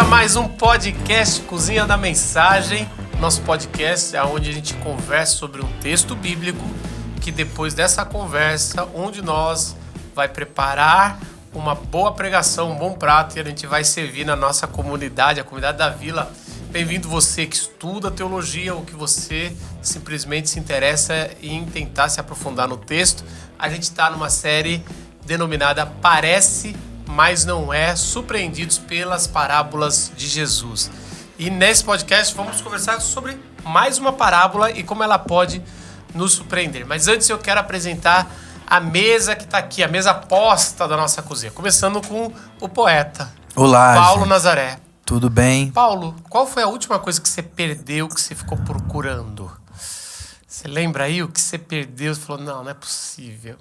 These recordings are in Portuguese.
a mais um podcast Cozinha da Mensagem. Nosso podcast é onde a gente conversa sobre um texto bíblico que depois dessa conversa, um de nós vai preparar uma boa pregação, um bom prato e a gente vai servir na nossa comunidade, a comunidade da Vila. Bem-vindo você que estuda teologia ou que você simplesmente se interessa em tentar se aprofundar no texto. A gente está numa série denominada Parece, mas não é, surpreendidos pelas parábolas de Jesus. E nesse podcast vamos conversar sobre mais uma parábola e como ela pode nos surpreender. Mas antes eu quero apresentar a mesa que está aqui, a mesa posta da nossa cozinha. Começando com o poeta. Olá, Paulo gente. Nazaré. Tudo bem? Paulo, qual foi a última coisa que você perdeu, que você ficou procurando? Você lembra aí o que você perdeu? Você falou, não é possível.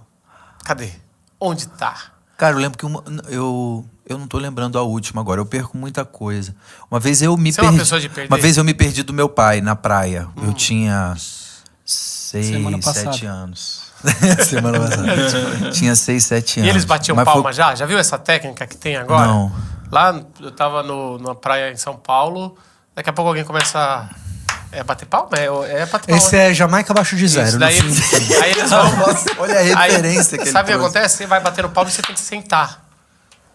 Cadê? Onde tá? Cara, eu lembro que eu não tô lembrando a última agora. Eu perco muita coisa. Uma vez eu me Você é uma pessoa de perder? Uma vez eu me perdi do meu pai na praia. Eu tinha 6, 7 anos. Semana passada. Tinha 6, 7 anos. E eles batiam palma já? Já viu essa técnica que tem agora? Não. Lá, eu tava numa praia em São Paulo. Daqui a pouco alguém começa a bater palma? É bater palma. Esse é Jamaica abaixo de zero. Daí aí eles vão... Nossa, olha a referência que ele Sabe o que trouxe. acontece? Você vai batendo palma e você tem que sentar.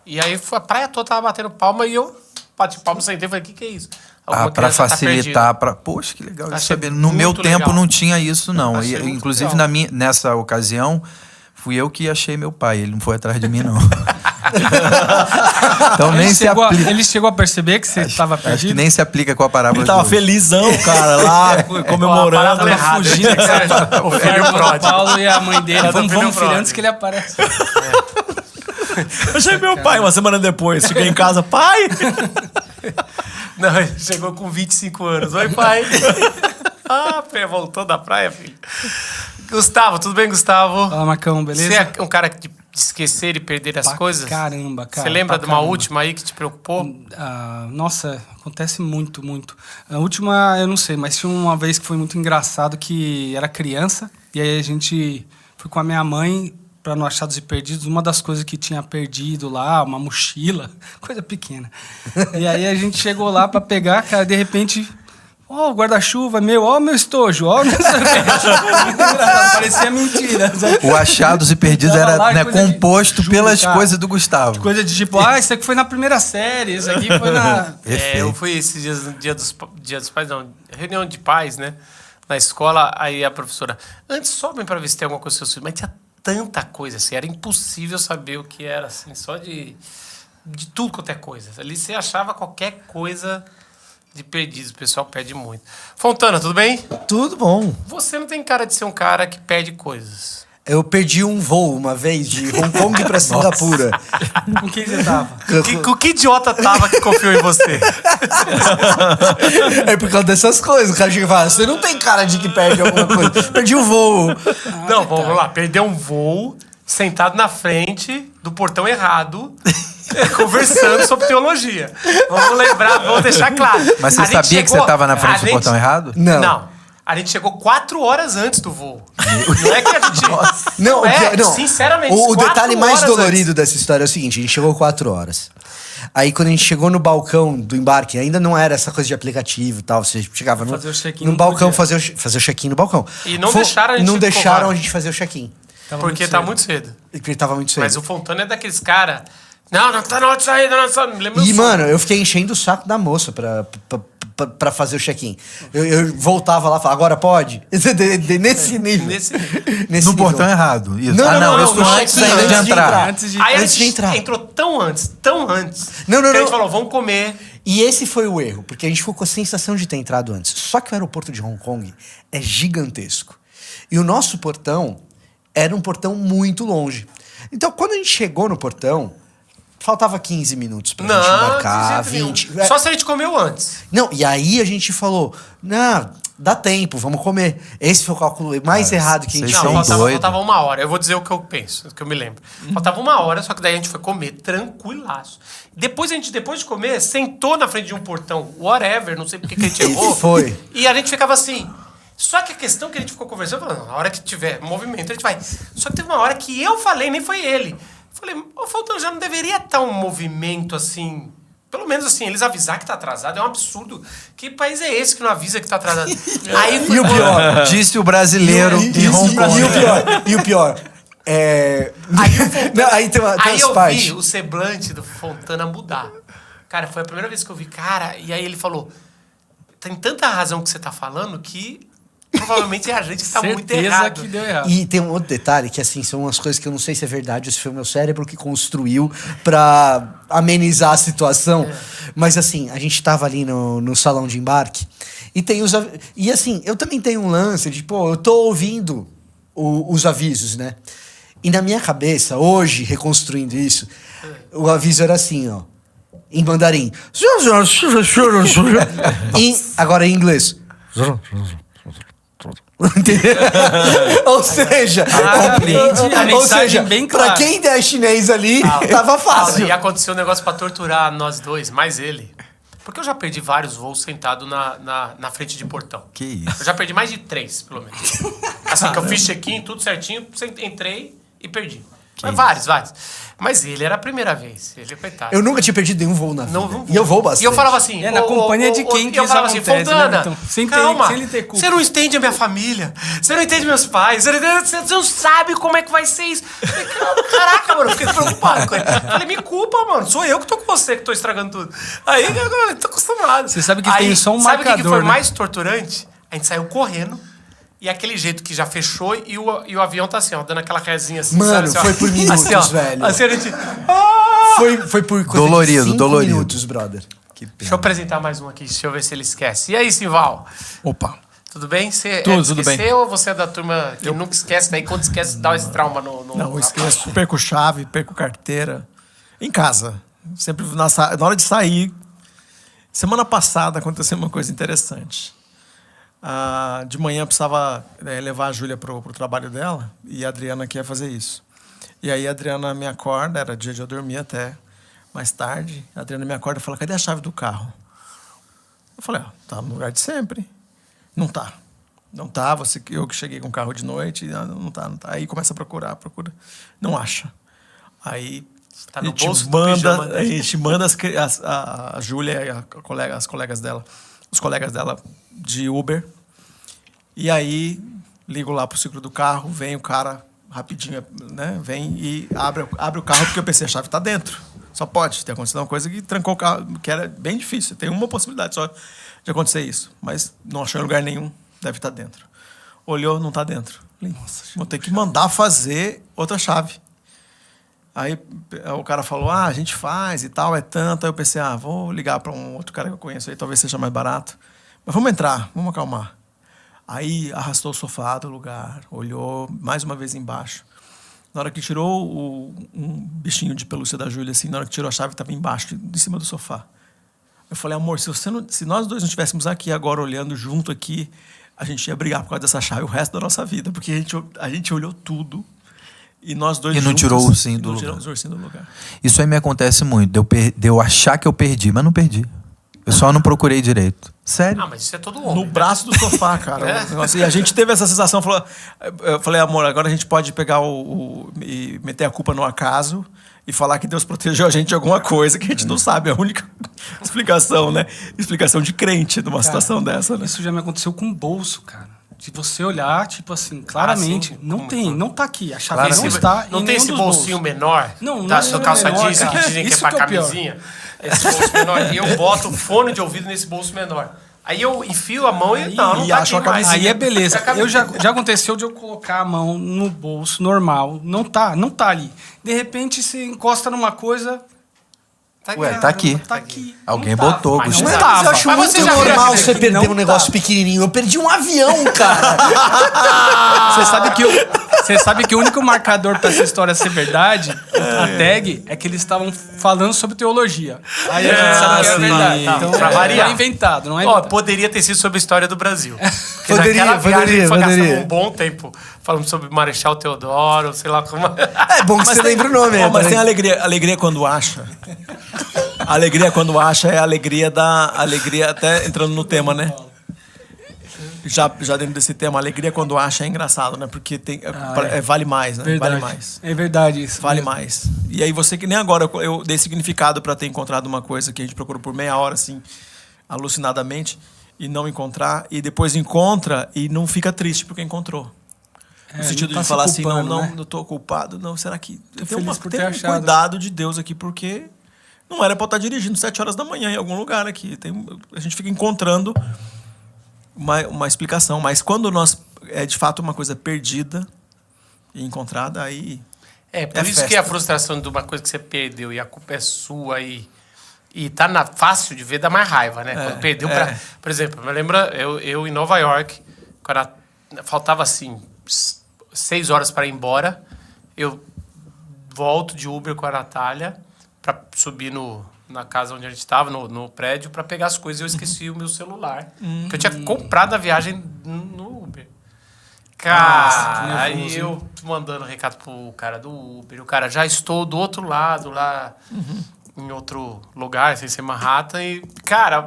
E aí a praia toda tava batendo palma e eu bati palma, sentei e falei, o que é isso? Alguma Pra criança facilitar, Poxa, que legal isso Achei saber. No meu muito tempo legal. não tinha isso, não. Achei muito Inclusive, legal. nessa ocasião, fui eu que achei meu pai. Ele não foi atrás de mim, não. Então nem se aplica. Ele chegou a perceber que você estava Acho que perdido? nem se aplica com a parábola. Ele tava de hoje. felizão, cara, lá, comemorando. parábola errada. Fugindo, O filho o pródigo. Paulo e a mãe dele. Cada Vamos filho filho pródigo. antes que ele apareça. Eu achei meu pai uma semana depois. Cheguei em casa, pai! Não, ele chegou com 25 anos. Oi, pai. Pé, voltou da praia, filho. Gustavo, tudo bem, Gustavo? Fala, Marcão, beleza? Você é um cara de esquecer e perder as coisas? Caramba, cara. Você lembra pra de uma caramba. última aí que te preocupou? Nossa, acontece muito. A última, eu não sei, mas tinha uma vez que foi muito engraçado que era criança. E aí a gente foi com a minha mãe para no Achados e Perdidos. Uma das coisas que tinha perdido lá, uma mochila, coisa pequena. E aí a gente chegou lá para pegar, cara, de repente... Ó, o guarda-chuva meu, ó, meu estojo, ó, meu parecia mentira. O Achados e Perdidos Tava lá, era coisa de- composto juro, pelas cara. coisas do Gustavo. Coisa de tipo, isso aqui foi na primeira série, isso aqui foi na... Eu fui esses dias no dia dos pais, não, reunião de pais, né? Na escola, aí a professora, antes sobem para ver se tem alguma coisa do seu filho, mas tinha tanta coisa assim, era impossível saber o que era, assim, só de tudo quanto é coisa. Ali você achava qualquer coisa de perdidos, o pessoal perde muito. Fontana, tudo bem? Tudo bom. Você não tem cara de ser um cara que perde coisas. Eu perdi um voo uma vez de Hong Kong pra Singapura. Com quem você tava? Que idiota tava que confiou em você? É por causa dessas coisas. O cara chega e fala, você não tem cara de que perde alguma coisa. Perdi um voo. Não, vamos lá, perdeu um voo, sentado na frente do portão errado, conversando sobre teologia. Vamos lembrar, vamos deixar claro. Mas você A gente sabia que você chegou- estava na a frente do gente- portão errado? Não. A gente chegou 4 horas antes do voo. Não é que a gente... Não, não. Sinceramente, O 4 detalhe mais horas dolorido antes. dessa história é o seguinte: a gente chegou 4 horas. Aí quando a gente chegou no balcão do embarque, ainda não era essa coisa de aplicativo e tal. Você chegava Fazer o check-in no não balcão, podia. fazer o check-in no balcão. E não deixaram a gente Não ir deixaram pro a gente fazer o check-in. Porque tá muito cedo. Porque tava muito cedo. Mas o Fontana é daqueles caras... Não tá na hora de sair, não tá... Lembra E, o som? mano, eu fiquei enchendo o saco da moça pra fazer o check-in. Eu voltava lá e falava, agora pode? Nesse nível. Nesse Nesse No nível. portão errado. Isso. Não, isso no antes check-in, ainda de entrar. Aí a Antes de gente entrar. entrou tão antes. Não, que a gente falou, vamos comer. E esse foi o erro, porque a gente ficou com a sensação de ter entrado antes. Só que o aeroporto de Hong Kong é gigantesco. E o nosso portão era um portão muito longe. Então, quando a gente chegou no portão, faltava 15 minutos pra gente embarcar, de jeito 20. nenhum. Só se a gente comeu antes. Não, e aí a gente falou, não, dá tempo, vamos comer. Esse foi o cálculo mais errado que a gente vocês Não, são fez. doidos. faltava 1 hora. Eu vou dizer o que eu penso, o que eu me lembro. Faltava 1 hora, só que daí a gente foi comer tranquilaço. Depois de comer, sentou na frente de um portão, whatever, não sei porque que a gente errou. Foi. E a gente ficava assim. Só que a questão que a gente ficou conversando, falando, na hora que tiver movimento, a gente vai. Só que teve uma hora que eu falei, nem foi ele. Falei, ô Fontana, já não deveria estar um movimento assim Pelo menos assim, eles avisar que tá atrasado é um absurdo. Que país é esse que não avisa que tá atrasado? Aí foi E o pior, Disse o brasileiro em Hong Kong. E o pior, aí tem aí as eu partes. vi o semblante do Fontana mudar. Cara, foi a primeira vez que eu vi. Cara, e aí ele falou, tem tanta razão que você tá falando que provavelmente é a gente que tá muito errado. Que deu errado. E tem um outro detalhe que, assim, são umas coisas que eu não sei se é verdade ou se foi o meu cérebro que construiu pra amenizar a situação. Mas, assim, a gente tava ali no salão de embarque e tem os... E, assim, eu também tenho um lance de, pô, eu tô ouvindo os avisos, né? E na minha cabeça, hoje, reconstruindo isso, o aviso era assim, ó. Em mandarim. Agora em inglês. Ou seja, a mensagem bem clara. Pra quem der chinês ali, tava fácil. E aconteceu um negócio pra torturar nós dois, mais ele. Porque eu já perdi vários voos sentado na frente de portão. Que isso? Eu já perdi mais de 3, pelo menos. Assim, que eu fiz check-in, tudo certinho, entrei e perdi. Mas vários. Mas ele era a primeira vez. Ele, coitado. Eu nunca tinha perdido nenhum voo na vida. Não, E eu vou bastante. E eu falava assim... na companhia de quem que eu isso falava assim, acontece, Fontana, né? Então, sem ele ter culpa. Você não entende a minha família. Você não entende meus pais. Você não sabe como é que vai ser isso. Eu falei, caraca, mano, eu fiquei preocupado com ele. Eu falei, me culpa, mano. Sou eu que tô com você, que tô estragando tudo. Aí, eu tô acostumado. Você sabe que tem só um sabe marcador, o que foi né? mais torturante? A gente saiu correndo. E aquele jeito que já fechou e o avião tá assim, ó, dando aquela rezinha assim. Mano, sabe, assim, foi por minutos, assim, ó, velho. Assim a gente... Foi por coisa Dolorido, de 5 dolorido. minutos, brother. Que pena. Deixa eu apresentar mais um aqui, deixa eu ver se ele esquece. E aí, Simval? Opa. Tudo bem? Você Tudo bem. esqueceu ou você é da turma que nunca esquece? Daí quando esquece, dá esse trauma no Não, eu esqueço. Perco chave, perco carteira. Em casa. Sempre na hora de sair. Semana passada aconteceu uma coisa interessante. De manhã eu precisava levar a Júlia pro trabalho dela e a Adriana queria fazer isso. E aí a Adriana me acorda, era dia de eu dormir até mais tarde. A Adriana me acorda e fala, cadê a chave do carro? Eu falei, tá no lugar de sempre. Não tá. Não tá, eu que cheguei com o carro de noite, não tá. Aí começa a procura. Não acha. Aí tá no bolso do pijama, né? a gente manda a Júlia e as colegas dela, os colegas dela de Uber. E aí ligo lá pro ciclo do carro, vem o cara rapidinho, né? Vem e abre o carro, porque eu pensei, a chave tá dentro. Só pode ter acontecido uma coisa que trancou o carro, que era bem difícil. Tem uma possibilidade só de acontecer isso. Mas não achou em lugar nenhum, deve estar dentro. Olhou, não tá dentro. Falei, nossa, vou ter que mandar fazer outra chave. Aí o cara falou, a gente faz e tal, é tanto. Aí eu pensei, vou ligar para um outro cara que eu conheço aí, talvez seja mais barato. Mas vamos entrar, vamos acalmar. Aí arrastou o sofá do lugar, olhou mais uma vez embaixo. Na hora que tirou um bichinho de pelúcia da Júlia, assim, na hora que tirou a chave, estava embaixo, de cima do sofá. Eu falei, amor, se nós dois não estivéssemos aqui agora olhando junto aqui, a gente ia brigar por causa dessa chave o resto da nossa vida, porque a gente olhou tudo e nós dois E não juntos, tirou o ursinho do não lugar. tiramos o ursinho do lugar. Isso aí me acontece muito, de eu achar que eu perdi, mas não perdi. Eu só não procurei direito. Sério. Mas isso é todo homem. No braço do sofá, cara. E a gente teve essa sensação, eu falei, amor, agora a gente pode pegar e meter a culpa no acaso e falar que Deus protegeu a gente de alguma coisa que a gente não sabe. É a única explicação, né? Explicação de crente numa situação dessa, né? Isso já me aconteceu com o bolso, cara. De você olhar, tipo assim, claramente, não tá aqui. A chave não está Não em tem nenhum esse dos bolsinho bolsos. menor Não da é sua calça menor, jeans, que cara. dizem que é Isso pra que é o pior. camisinha? Esse bolso menor. E eu boto o fone de ouvido nesse bolso menor. Aí eu enfio a mão e não tá acho aqui a mais. camisinha. Aí é beleza. Já aconteceu de eu colocar a mão no bolso normal, não tá ali. De repente você encosta numa coisa. Ué, tá aqui. Tá aqui. Alguém Não tava, botou, mas Gustavo. não Mas tava. eu acho Mas muito você já normal viu você aquele- perder não um negócio tá. pequenininho. Eu perdi um avião, cara. Você sabe que o único marcador pra essa história ser verdade, a tag, é que eles estavam falando sobre teologia. Aí a gente sabe que é sim. verdade. Tá, Então, pra variar. não é inventado, não é Ó, inventado. poderia ter sido sobre a história do Brasil. Porque Poderia, naquela viagem poderia, a gente foi poderia. gastando um bom tempo falando sobre Marechal Teodoro, sei lá como... É bom que você lembra o nome. Mas né? tem alegria quando acha. A alegria quando acha é a alegria até entrando no tema, né? Já dentro desse tema, alegria quando acha é engraçado, né? Porque vale mais, né? Verdade. Vale mais. É verdade isso. Vale mais. E aí você que nem agora eu dei significado pra ter encontrado uma coisa que a gente procurou por meia hora, assim, alucinadamente, e não encontrar, e depois encontra e não fica triste porque encontrou. No sentido não tá de falar se culpando, assim, né? não tô culpado, não, será que Tô tem feliz por ter um achado. cuidado de Deus aqui, porque não era pra eu estar dirigindo 7 horas da manhã em algum lugar aqui. A gente fica encontrando uma explicação, mas quando é de fato uma coisa perdida e encontrada, aí Por isso festa. que a frustração de uma coisa que você perdeu e a culpa é sua e tá fácil de ver, dá mais raiva, né? Quando perdeu Por exemplo, me lembra eu em Nova York, quando faltava assim 6 horas para ir embora, eu volto de Uber com a Natália para subir na casa onde a gente estava, no prédio, para pegar as coisas. Eu esqueci o meu celular, que eu tinha comprado a viagem no Uber. Cara, aí eu mandando recado pro cara do Uber, o cara, já estou do outro lado, lá em outro lugar, sem ser Manhattan, e, cara,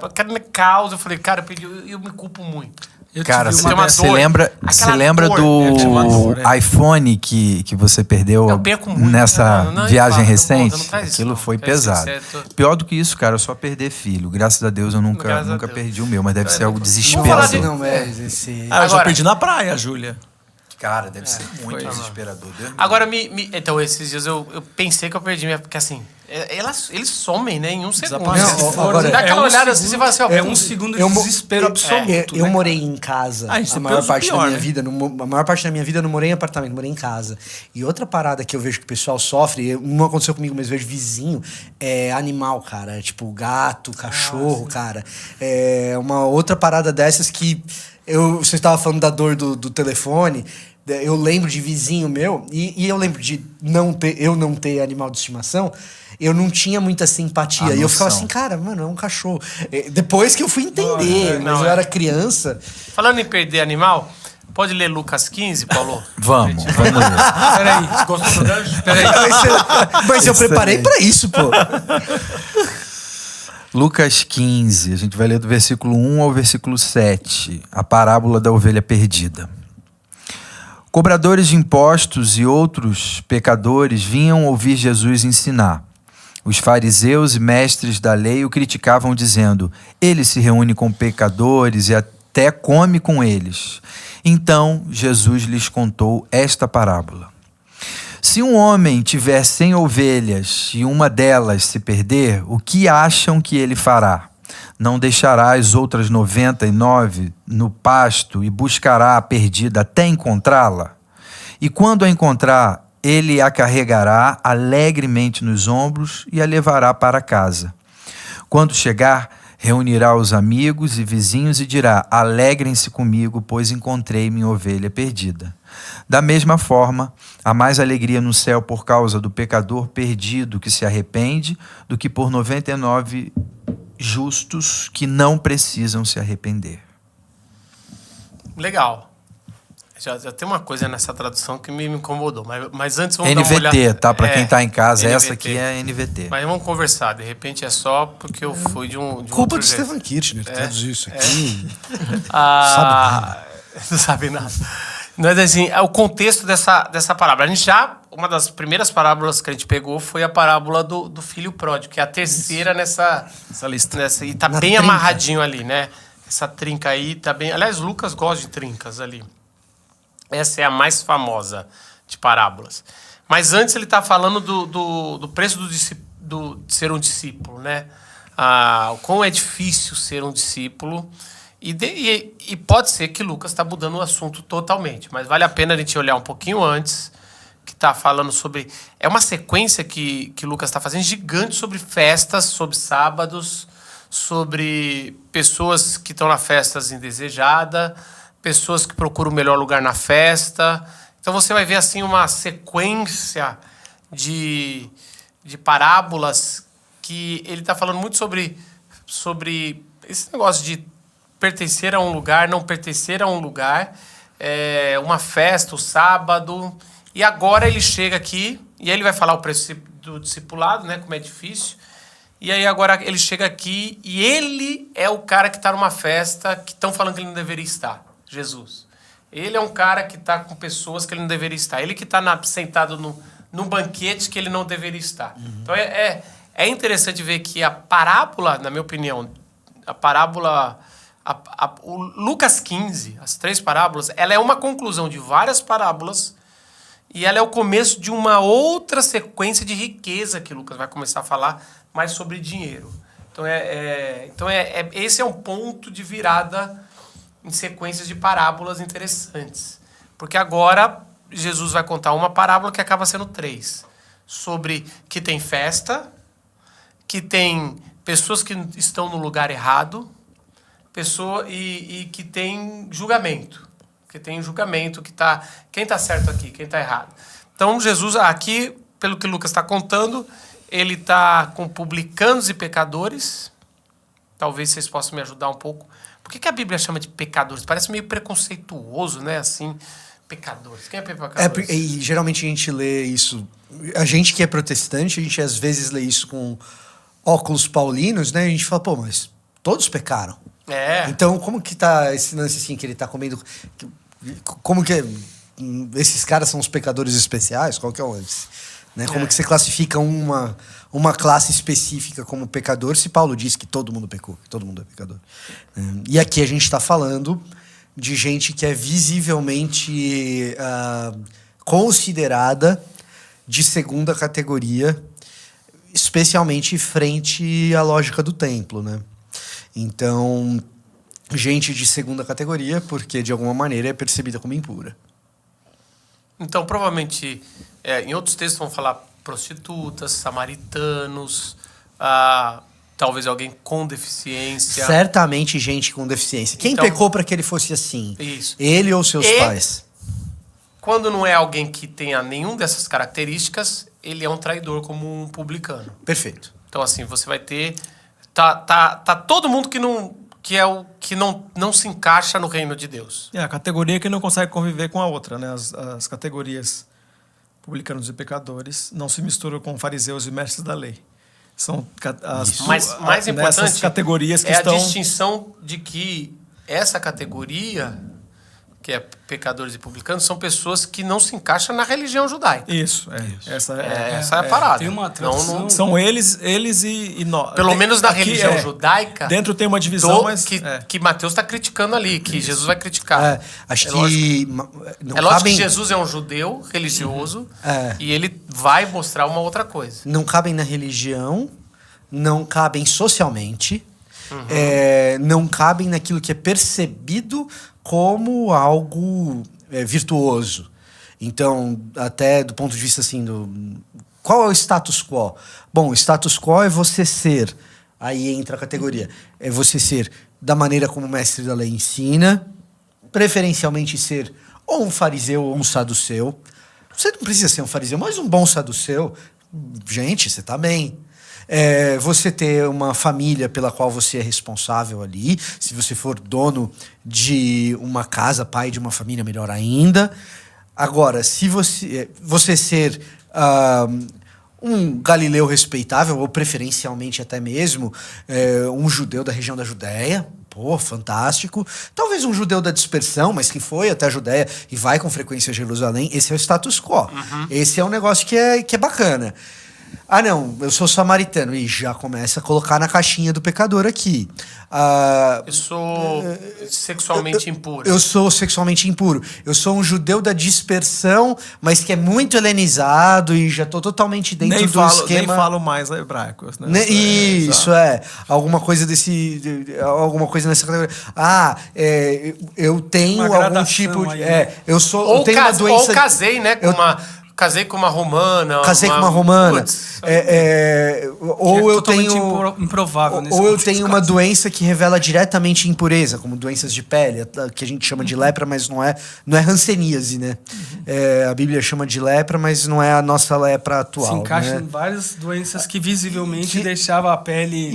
causa, eu falei, cara, eu me culpo muito. Cara, tive uma você dor. lembra Aquela do dor, iPhone que você perdeu Eu perco muito, nessa não, viagem não recente? conta, não faz isso, Aquilo não. foi Faz isso, pesado. certo. Pior do que isso, cara, eu só perder filho. Graças a Deus eu nunca Deus. perdi o meu, mas deve ser algo Vamos desesperador. falar de- Não, mas esse... eu já Agora- perdi na praia, Júlia. Cara, deve ser muito desesperador. Deus me Agora, então, esses dias eu pensei que eu perdi minha... Porque, assim, eles somem, né? Em um segundo. Não, agora- Dá aquela É um olhada assim, você fala assim, ó... É um segundo de desespero absoluto. Eu né, morei em casa Ah, isso a é maior pior, parte da minha né? vida. A maior parte da minha vida eu não morei em apartamento, morei em casa. E outra parada que eu vejo que o pessoal sofre, não aconteceu comigo, mas vejo vizinho, é animal, cara. Tipo, gato, cachorro, cara. É uma outra parada dessas que... Você estava falando da dor do telefone. Eu lembro de vizinho meu, e eu lembro de não ter animal de estimação. Eu não tinha muita simpatia. E eu ficava assim, cara, mano, é um cachorro. Depois que eu fui entender, mas eu era criança. Falando em perder animal, pode ler Lucas 15, Paulo? Vamos ler. Peraí, gostou do gancho? Peraí. Mas eu preparei pra isso, pô. Lucas 15, a gente vai ler do versículo 1 ao versículo 7, a parábola da ovelha perdida. Cobradores de impostos e outros pecadores vinham ouvir Jesus ensinar. Os fariseus e mestres da lei o criticavam, dizendo: ele se reúne com pecadores e até come com eles. Então Jesus lhes contou esta parábola. Se um homem tiver 100 ovelhas e uma delas se perder, o que acham que ele fará? Não deixará as outras 99 no pasto e buscará a perdida até encontrá-la? E quando a encontrar, ele a carregará alegremente nos ombros e a levará para casa. Quando chegar, reunirá os amigos e vizinhos e dirá: alegrem-se comigo, pois encontrei minha ovelha perdida. Da mesma forma, há mais alegria no céu por causa do pecador perdido que se arrepende do que por 99 justos que não precisam se arrepender. Legal. Já tem uma coisa nessa tradução que me incomodou. Mas antes vamos dar uma NVT, olhada. tá? Pra quem tá em casa, NVT. essa aqui é NVT. Mas vamos conversar. De repente é só porque eu fui de um Culpa outro de jeito. Stephen Kirchner, traduzir isso aqui. Não sabe nada. Mas assim, o contexto dessa parábola. A gente uma das primeiras parábolas que a gente pegou foi a parábola do filho pródigo, que é a terceira nessa lista. E tá Na bem trinca. amarradinho ali, né? Essa trinca aí tá bem... Aliás, Lucas gosta de trincas ali. Essa é a mais famosa de parábolas. Mas antes ele tá falando do preço de ser um discípulo, né? O quão é difícil ser um discípulo. E pode ser que Lucas está mudando o assunto totalmente, mas vale a pena a gente olhar um pouquinho antes, que está falando sobre... É uma sequência que Lucas está fazendo gigante sobre festas, sobre sábados, sobre pessoas que estão na festa indesejada, pessoas que procuram o melhor lugar na festa. Então você vai ver assim uma sequência de parábolas que ele está falando muito sobre esse negócio de pertencer a um lugar, não pertencer a um lugar, uma festa, o sábado. E agora ele chega aqui, e aí ele vai falar o preço do discipulado, né, como é difícil. E aí agora ele chega aqui, e ele é o cara que está numa festa que estão falando que ele não deveria estar. Jesus. Ele é um cara que está com pessoas que ele não deveria estar. Ele que está sentado num banquete que ele não deveria estar. Então é interessante ver que a parábola, na minha opinião, a parábola... o Lucas 15, as 3 parábolas, ela é uma conclusão de várias parábolas e ela é o começo de uma outra sequência de riqueza que Lucas vai começar a falar mais sobre dinheiro. Então, esse é um ponto de virada em sequências de parábolas interessantes. Porque agora Jesus vai contar uma parábola que acaba sendo 3. Sobre que tem festa, que tem pessoas que estão no lugar errado, e que tem julgamento. Que tem julgamento, quem está certo aqui, quem está errado. Então, Jesus, aqui, pelo que Lucas está contando, ele está com publicanos e pecadores. Talvez vocês possam me ajudar um pouco. Por que a Bíblia chama de pecadores? Parece meio preconceituoso, né? Assim, pecadores. Quem é pecadores? E geralmente a gente lê isso... A gente que é protestante, a gente às vezes lê isso com óculos paulinos, né? A gente fala, mas todos pecaram. Então, como que tá esse lance assim, que ele tá comendo... Como que esses caras são os pecadores especiais? Qual que é o lance? Né? Como que você classifica uma classe específica como pecador se Paulo diz que todo mundo pecou, que todo mundo é pecador? E aqui a gente está falando de gente que é visivelmente considerada de segunda categoria, especialmente frente à lógica do templo, né? Então, gente de segunda categoria, porque de alguma maneira é percebida como impura. Então, provavelmente, em outros textos vão falar prostitutas, samaritanos, talvez alguém com deficiência. Certamente gente com deficiência. Quem pecou para que ele fosse assim? Isso. Ele ou seus pais? Quando não é alguém que tenha nenhuma dessas características, ele é um traidor como um publicano. Perfeito. Então, assim, você vai ter... Tá todo mundo que não se encaixa no reino de Deus. A categoria que não consegue conviver com a outra, né? As categorias publicanos e pecadores não se misturam com fariseus e mestres da lei. São Mas mais importante categorias que é estão... a distinção de que essa categoria, que é pecadores e publicanos, são pessoas que não se encaixam na religião judaica. Isso. Essa é a parada. Tem uma tradução... São eles e nós. Pelo menos na religião judaica... Dentro tem uma divisão, mas... Que Mateus está criticando ali, que Jesus vai criticar. Acho que... lógico que Jesus é um judeu religioso e ele vai mostrar uma outra coisa. Não cabem na religião, não cabem socialmente, não cabem naquilo que é percebido como algo virtuoso. Então, até do ponto de vista assim, qual é o status quo? Bom, o status quo é você ser, aí entra a categoria, é você ser da maneira como o mestre da lei ensina, preferencialmente ser ou um fariseu ou um saduceu. Você não precisa ser um fariseu, mas um bom saduceu, gente, você está bem. Você ter uma família pela qual você é responsável ali. Se você for dono de uma casa, pai de uma família, melhor ainda. Agora, se você ser um galileu respeitável, ou preferencialmente até mesmo um judeu da região da Judéia, fantástico. Talvez um judeu da dispersão, mas que foi até a Judéia e vai com frequência a Jerusalém. Esse é o status quo. Esse é um negócio que é bacana. Ah, não, eu sou samaritano. E já começa a colocar na caixinha do pecador aqui. Eu sou sexualmente impuro. Eu sou sexualmente impuro. Eu sou um judeu da dispersão, mas que é muito helenizado e já estou totalmente dentro do esquema... Nem falo mais hebraico. Né? Isso, alguma coisa alguma coisa nessa categoria. Eu tenho algum tipo de... eu tenho uma doença... Ou casei, né, casei com uma romana. Casei com uma romana. Ou eu tenho improvável nesse ou eu tenho uma doença que revela diretamente impureza, como doenças de pele, que a gente chama de lepra, mas não é hanseníase, né? A Bíblia chama de lepra, mas não é a nossa lepra atual. Se encaixa né? em várias doenças que visivelmente deixava a pele.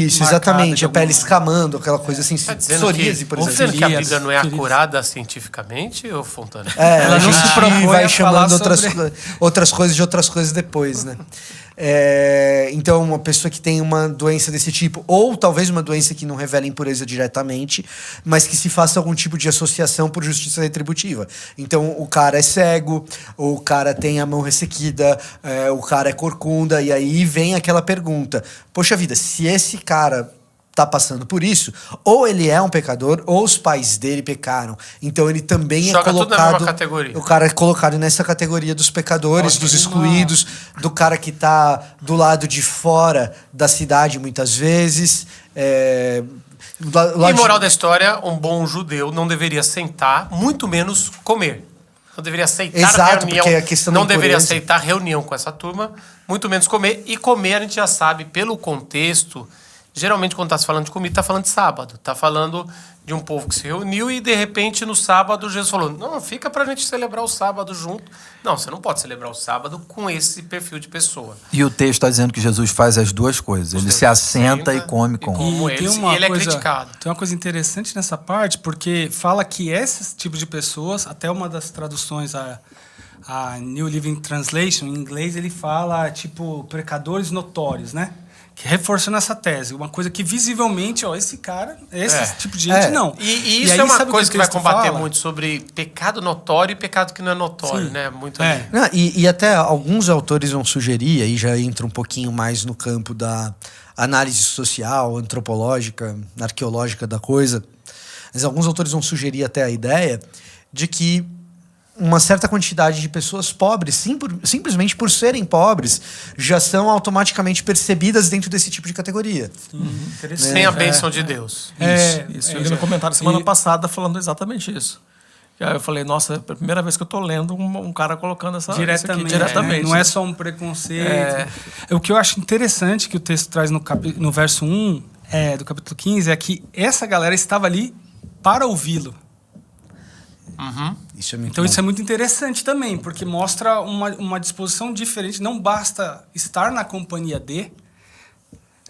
Isso, exatamente, a pele escamando, aquela coisa assim, psoríase, por exemplo. Você dizendo que a Bíblia não é acurada cientificamente, ô Fontana? Ela não se propõe vai a chamando falar outras coisas de outras coisas depois, né? Então, uma pessoa que tem uma doença desse tipo, ou talvez uma doença que não revela impureza diretamente, mas que se faça algum tipo de associação por justiça retributiva. Então, o cara é cego, o cara tem a mão ressequida, o cara é corcunda, e aí vem aquela pergunta: poxa vida, se esse cara tá passando por isso, ou ele é um pecador, ou os pais dele pecaram. Então ele também Joga é tudo na colocado. mesma categoria. O cara é colocado nessa categoria dos pecadores, dos excluídos, do cara que tá do lado de fora da cidade muitas vezes. E moral da história, um bom judeu não deveria sentar, muito menos comer. Não deveria aceitar Exato, reunião. porque a questão da Não deveria impureza. aceitar reunião com essa turma, muito menos comer. E comer, a gente já sabe, pelo contexto, geralmente quando está se falando de comida, está falando de sábado. Está falando de um povo que se reuniu e, de repente, no sábado, Jesus falou: não, fica para a gente celebrar o sábado junto. Não, você não pode celebrar o sábado com esse perfil de pessoa. E o texto está dizendo que Jesus faz as duas coisas. Ele se assenta e come com. Como E eles, e ele é criticado. Tem uma coisa interessante nessa parte, porque fala que esses tipos de pessoas, até uma das traduções, a New Living Translation, em inglês, ele fala, tipo, pecadores notórios, né? Que reforçando essa tese. Uma coisa que visivelmente, esse cara, esse tipo de gente, não. E isso aí, é uma sabe o coisa que vai texto combater fala? muito sobre pecado notório e pecado que não é notório, Sim. né? Muito Não, e até alguns autores vão sugerir, aí já entra um pouquinho mais no campo da análise social, antropológica, arqueológica da coisa, mas alguns autores vão sugerir até a ideia de que uma certa quantidade de pessoas pobres, simplesmente por serem pobres, já são automaticamente percebidas dentro desse tipo de categoria. sem a bênção de Deus. Isso. Eu li no comentário semana passada falando exatamente isso. E aí eu falei, nossa, é a primeira vez que eu tô lendo um cara colocando essa Diretamente. isso aqui, diretamente. Não é só um preconceito. O que eu acho interessante que o texto traz no verso 1 do capítulo 15 é que essa galera estava ali para ouvi-lo. Isso é muito Então bom. isso é muito interessante também, porque mostra uma disposição diferente. Não basta estar na companhia de,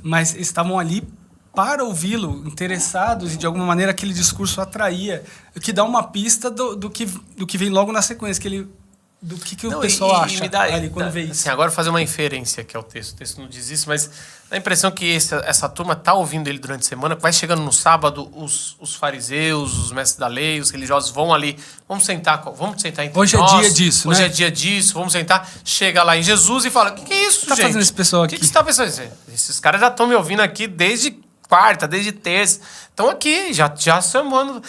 mas estavam ali para ouvi-lo, interessados, e de alguma maneira aquele discurso atraía, o que dá uma pista do que vem logo na sequência, do que o pessoal acha me dá, ali quando vê isso. Assim, agora fazer uma inferência que é o texto. O texto não diz isso, mas dá a impressão que essa turma tá ouvindo ele durante a semana, vai chegando no sábado, os fariseus, os mestres da lei, os religiosos vão ali, vamos sentar entre Hoje nós. é dia disso, Hoje né? é dia disso, vamos sentar. Chega lá em Jesus e fala: o que é isso, Tá gente? fazendo esse pessoal O que aqui? você tá pensando? Esses caras já estão me ouvindo aqui desde quarta, desde terça. Estão aqui, já chamando.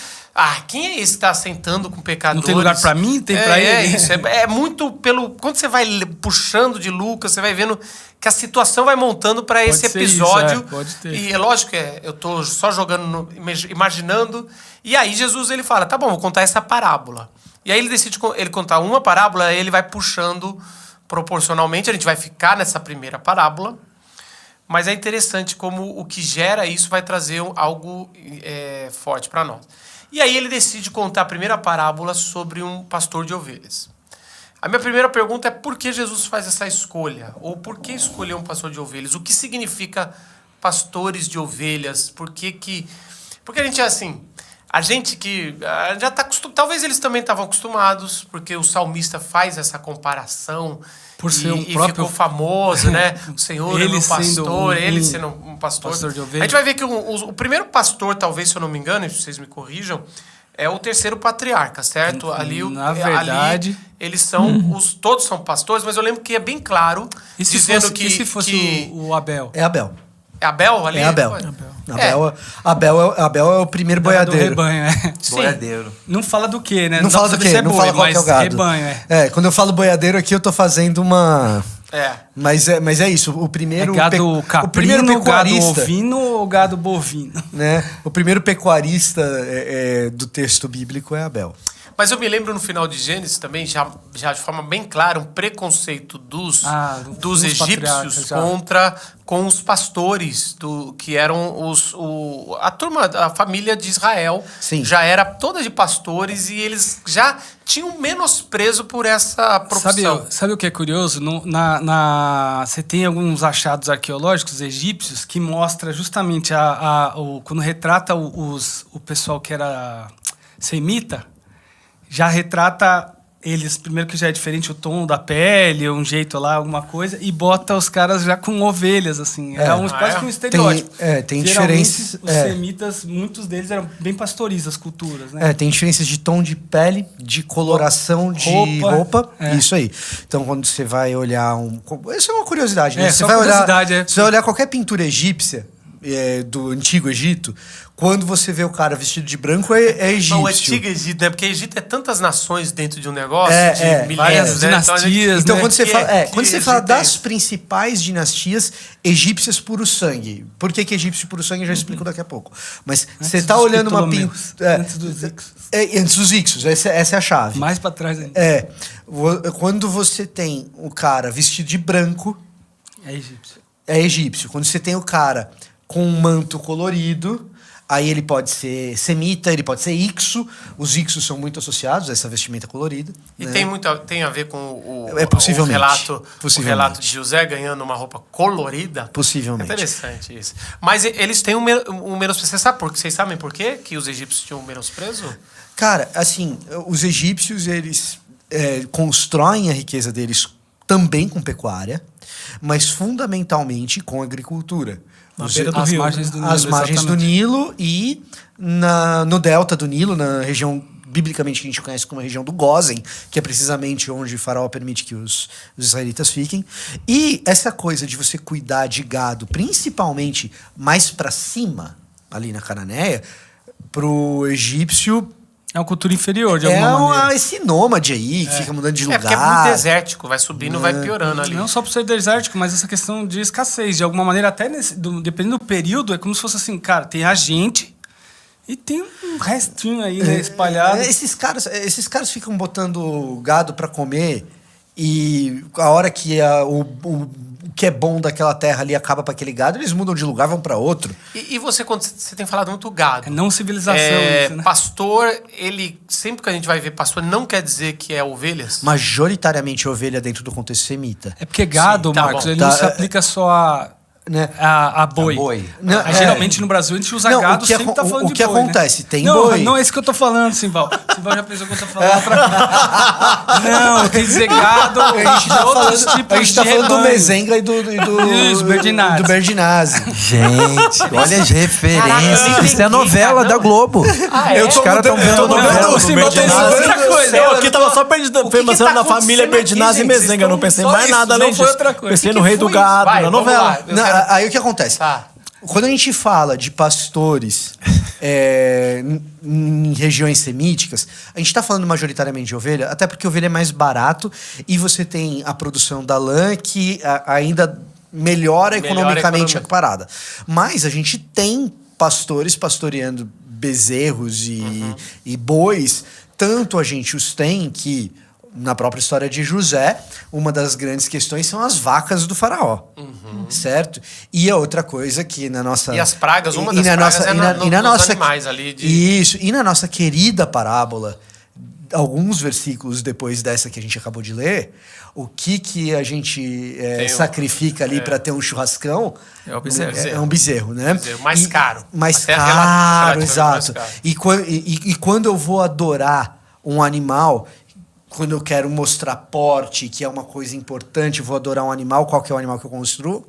Quem é esse que está sentando com pecadores? Não tem lugar para mim, tem para ele. É isso. É muito pelo. Quando você vai puxando de Lucas, você vai vendo que a situação vai montando para esse ser isso, episódio. pode ter. E é lógico que eu tô só jogando, imaginando. E aí Jesus ele fala: tá bom, vou contar essa parábola. E aí ele decide ele contar uma parábola, aí ele vai puxando proporcionalmente. A gente vai ficar nessa primeira parábola. Mas é interessante como o que gera isso vai trazer algo forte para nós. E aí ele decide contar a primeira parábola sobre um pastor de ovelhas. A minha primeira pergunta é: por que Jesus faz essa escolha? Ou por que escolher um pastor de ovelhas? O que significa pastores de ovelhas? Porque a gente é assim... A gente que já está acostumado... Talvez eles também estavam acostumados, porque o salmista faz essa comparação... Por ser e próprio... ficou famoso, né? O Senhor é meu pastor, ele sendo um pastor. Pastor de ovelhas. A gente vai ver que o primeiro pastor, talvez, se eu não me engano, e vocês me corrijam, é o terceiro patriarca, certo? Na verdade... Ali, eles são... Todos são pastores, mas eu lembro que é bem claro... E se dizendo fosse, que, e se fosse o Abel? É Abel. É Abel ali? É Abel. Abel é o primeiro Do boiadeiro. rebanho, Sim. Boiadeiro. Não fala do quê, né? Não dá fala pra do saber quê, se é não boi, fala qual que é o mas gado. rebanho, Quando eu falo boiadeiro aqui, eu tô fazendo uma... Mas é isso, o primeiro... É gado o primeiro caprino, gado pecuarista, ovino ou gado bovino? né? O primeiro pecuarista do texto bíblico é Abel. Mas eu me lembro no final de Gênesis também, já de forma bem clara, um preconceito dos dos egípcios patriarcas, com os pastores, que eram a turma, a família de Israel. Sim. Já era toda de pastores e eles já tinham menosprezo por essa profissão. Sabe o que é curioso? Você tem alguns achados arqueológicos egípcios que mostra justamente quando retrata o pessoal que era semita, já retrata eles, primeiro que já é diferente o tom da pele, um jeito lá, alguma coisa, e bota os caras já com ovelhas, assim. Era quase que um estereótipo. Tem Geralmente, diferenças. os semitas, muitos deles eram bem pastoris, as culturas, né? Tem diferenças de tom de pele, de coloração de roupa. Isso aí. Então, quando você vai olhar isso é uma curiosidade, né? Você só vai curiosidade, Você vai olhar qualquer pintura egípcia do Antigo Egito, quando você vê o cara vestido de branco, é egípcio. Não, o Antigo Egito, né? Porque Egito é tantas nações dentro de um negócio, de várias milênios, né? dinastias, Então, né? quando você fala Egito das principais dinastias egípcias puro sangue. Por que egípcio puro sangue? Eu já explico daqui a pouco. Mas você tá olhando uma pintura. Antes dos Ixos. Antes dos Ixos, essa é a chave. Mais pra trás ainda. Quando você tem o cara vestido de branco, É egípcio. é egípcio. Quando você tem o cara com um manto colorido, aí ele pode ser semita, ele pode ser ixo. Os ixos são muito associados a essa vestimenta colorida. E né? tem a ver com o Possivelmente. o relato de José ganhando uma roupa colorida? Possivelmente. Interessante isso. Mas eles têm um menosprezo. Vocês sabem por quê que os egípcios tinham um menosprezo? Cara, assim, os egípcios, eles constroem a riqueza deles também com pecuária, mas fundamentalmente com agricultura. Na beira do rio. As margens do Nilo e no delta do Nilo, na região biblicamente que a gente conhece como a região do Gósen, que é precisamente onde o faraó permite que os israelitas fiquem. E essa coisa de você cuidar de gado, principalmente mais para cima, ali na Cananéia, pro egípcio É uma cultura inferior, de alguma maneira. esse nômade aí, que fica mudando de lugar. Porque é muito desértico, vai subindo, vai piorando ali. Não só por ser desértico, mas essa questão de escassez. De alguma maneira, até dependendo do período, é como se fosse assim, cara, tem a gente e tem um restinho aí, né, espalhado. Esses caras ficam botando gado para comer e a hora que o que é bom daquela terra ali acaba para aquele gado, eles mudam de lugar, vão para outro. E você, quando você tem falado muito gado. É não civilização isso, né? Pastor, sempre que a gente vai ver pastor, não quer dizer que é ovelhas? Majoritariamente ovelha dentro do contexto semita. É porque gado, Sim, tá Marcos, bom. ele não se aplica só a boi. A boi. Geralmente no Brasil a gente usa gado, sempre tá falando o de que boi, acontece? né? Tem não, boi. Não é isso que eu tô falando, Simbal. Simbal já pensou que eu tô falando Não, eu quis dizer gado. A gente tá falando do Mezenga e do Berdinazzi. do Berdinazzi. Gente, olha as referências. Caraca, Isso é novela da Globo. Os caras estão vendo novela. O Simbal pensou outra coisa. Eu aqui tava só pensando na família Berdinazzi e Mezenga. Não pensei em mais nada além disso. Pensei no rei do gado, na novela. Aí o que acontece? Tá. Quando a gente fala de pastores em regiões semíticas, a gente está falando majoritariamente de ovelha, até porque ovelha é mais barato e você tem a produção da lã que ainda melhora economicamente a parada. Mas a gente tem pastores pastoreando bezerros e bois, tanto a gente os tem que na própria história de José, uma das grandes questões são as vacas do faraó, certo? E a outra coisa que na nossa... E as pragas, uma das pragas nos animais ali. Isso, e na nossa querida parábola, alguns versículos depois dessa que a gente acabou de ler, o que a gente sacrifica ali para ter um churrascão? É o bezerro. É um bezerro, né? Bezerro, mais caro. Mais Até caro, relativamente exato. mais caro. E quando eu vou adorar um animal... Quando eu quero mostrar porte, que é uma coisa importante, vou adorar um animal, qual que é o animal que eu construo?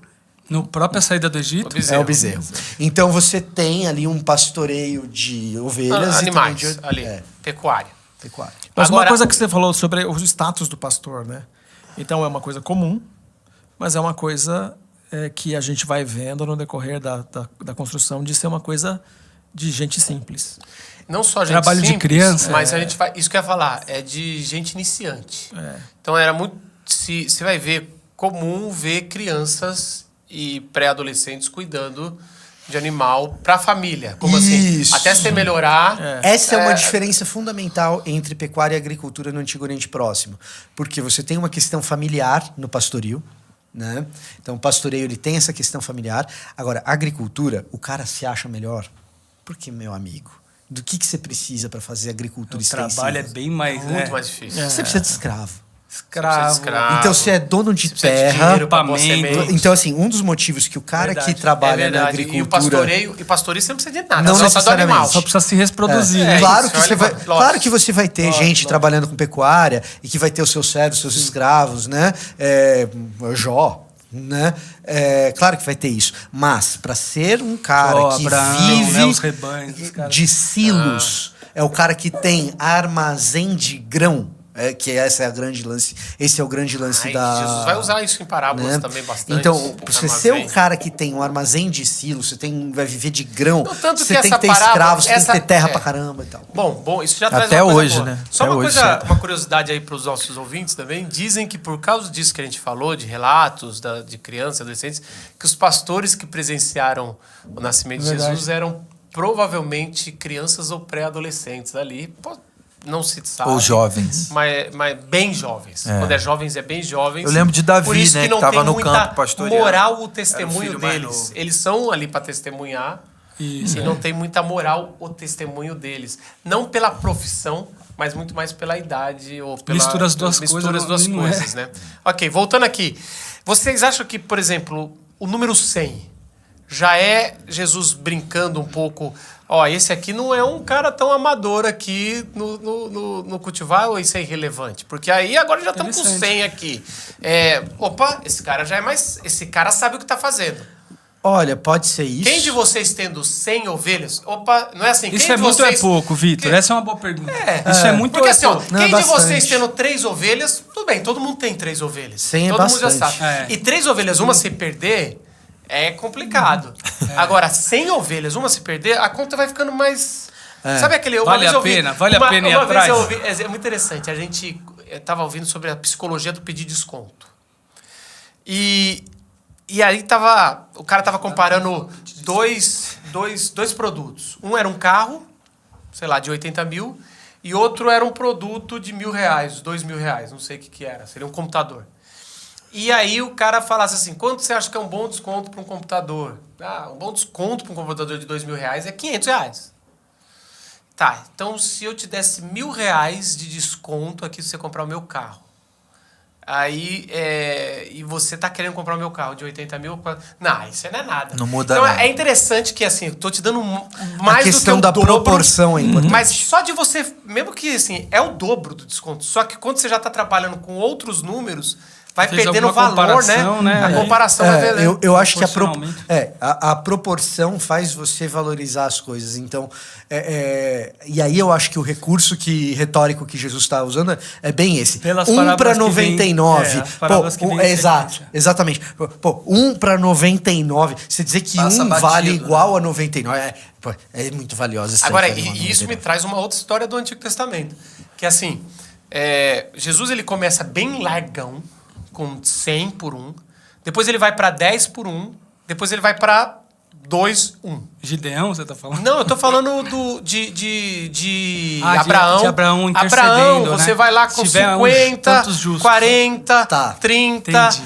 No própria saída do Egito? É o bezerro. Então você tem ali um pastoreio de ovelhas animais e também ali, pecuária. pecuária. Mas Agora- uma coisa que você falou sobre o status do pastor, né? Então é uma coisa comum, mas é uma coisa que a gente vai vendo no decorrer da construção de ser uma coisa de gente simples. Não só gente Trabalho de simples, criança. mas a gente vai, isso que eu ia falar, é de gente iniciante. Então era muito... Você vai ver comum ver crianças e pré-adolescentes cuidando de animal para a família. Como Isso. assim? Até você melhorar... Essa é uma diferença fundamental entre pecuária e agricultura no Antigo Oriente Próximo. Porque você tem uma questão familiar no pastoril, né? Então o pastoreio ele tem essa questão familiar. Agora, a agricultura, o cara se acha melhor. Porque, meu amigo, do que você precisa para fazer agricultura O extensiva? trabalho é bem mais... Muito mais difícil. Você precisa de escravo. Escravo. escravo. Então, você é dono de Precisa de terra. dinheiro pra boa equipamento. semente. Então, assim, um dos motivos que o cara Verdade. que trabalha na verdade. agricultura... E pastoreio você não precisa de nada. Não só do necessariamente. animal. Só precisa se reproduzir, né? Claro, isso, que você olha, vai, lógico. claro que você vai ter Lógico, gente lógico. trabalhando com pecuária e que vai ter os seus servos, seus escravos, né? Jó, né? Claro que vai ter isso. Mas, para ser um cara Ó, que Abraão, vive né, os rebanhos, os caras. de silos, é o cara que tem armazém de grão. Que esse é o grande lance Ai, da... Jesus vai usar isso em parábolas né? também bastante. Então, pra você ser Armazém. um cara que tem um armazém de silos, vai viver de grão, Não, tanto você que tem essa que ter parábola- escravos, você tem que ter terra é. pra caramba e tal. Bom, isso já traz Até uma coisa hoje, boa. né? Só Até uma hoje, coisa, certo. uma curiosidade aí para os nossos ouvintes também. Dizem que por causa disso que a gente falou, de relatos de crianças e adolescentes, que os pastores que presenciaram o nascimento de Verdade. Jesus eram provavelmente crianças ou pré-adolescentes ali. Não se sabe. Ou jovens. Mas bem jovens. Quando é jovens, é bem jovens. Eu lembro de Davi, Por isso né, que não que tava tem no muita campo pastoreando. moral o Era o testemunho filho mais deles. novo. Eles são ali para testemunhar. Isso, E não tem muita moral o testemunho deles. Não pela profissão, mas muito mais pela idade. Ou pela, Mistura as duas mistura coisas, as duas não coisas, né? Ok, voltando aqui. Vocês acham que, por exemplo, o número 100 já é Jesus brincando um pouco... Ó, esse aqui não é um cara tão amador aqui no cultivar, ou isso é irrelevante? Porque aí agora já estamos com 100 aqui. Opa, esse cara já é mais... Esse cara sabe o que está fazendo. Olha, pode ser isso. Quem de vocês tendo 100 ovelhas... Opa, não é assim? Isso quem é de muito ou é vocês... pouco, Vitor? que- Essa é uma boa pergunta. Isso é muito Porque ou é assim, ó, pouco? Não, quem é de vocês bastante. tendo 3 ovelhas... Tudo bem, todo mundo tem 3 ovelhas. 100 é todo mundo já bastante. sabe. E 3 ovelhas, uma se perder... É complicado. Agora, 100 ovelhas, uma se perder, a conta vai ficando mais... Sabe aquele... Vale a pena? Vale a pena ir uma vez atrás? eu ouvi, é muito interessante. A gente estava ouvindo sobre a psicologia do pedir desconto. E aí o cara tava comparando dois produtos. Um era um carro, sei lá, de 80 mil, e outro era um produto de R$1.000, R$2.000, não sei o que era. Seria um computador. E aí o cara falasse assim, quanto você acha que é um bom desconto para um computador? Um bom desconto para um computador de R$2.000 é R$500. Tá, então se eu te desse R$1.000 de desconto aqui se você comprar o meu carro. Aí, e você tá querendo comprar o meu carro de 80 mil? Não, isso aí não é nada. Não muda então, nada. É interessante que, assim, eu tô te dando mais A do que questão o da dobro, proporção é importante. mas só de você... Mesmo que, assim, é o dobro do desconto. Só que quando você já tá trabalhando com outros números, vai Fez perdendo alguma valor, né? comparação, né? A Aí- comparação vai perdendo. Eu acho que Proporcionalmente. a proporção faz você valorizar as coisas. Então, e aí eu acho que o recurso retórico que Jesus está usando é bem esse. Pelas 1 parábolas para que vem- 99. as parábolas que vem em Exato, sequência. exatamente. Pô, 1 para 99. Você dizer que Passa 1 batido, vale né? igual a 99 é muito valiosa essa Agora, história do e isso me 99. traz uma outra história do Antigo Testamento. Que assim, Jesus ele começa bem largão, com 100 por 1. Depois ele vai para 10 por 1. Depois ele vai para 2, 1. Gideão, você tá falando? Não, eu tô falando de Abraão. de Abraão intercedendo, Abraão, né? você vai lá com Se tiver 50, tantos justos. 40, Tá. 30. Entendi.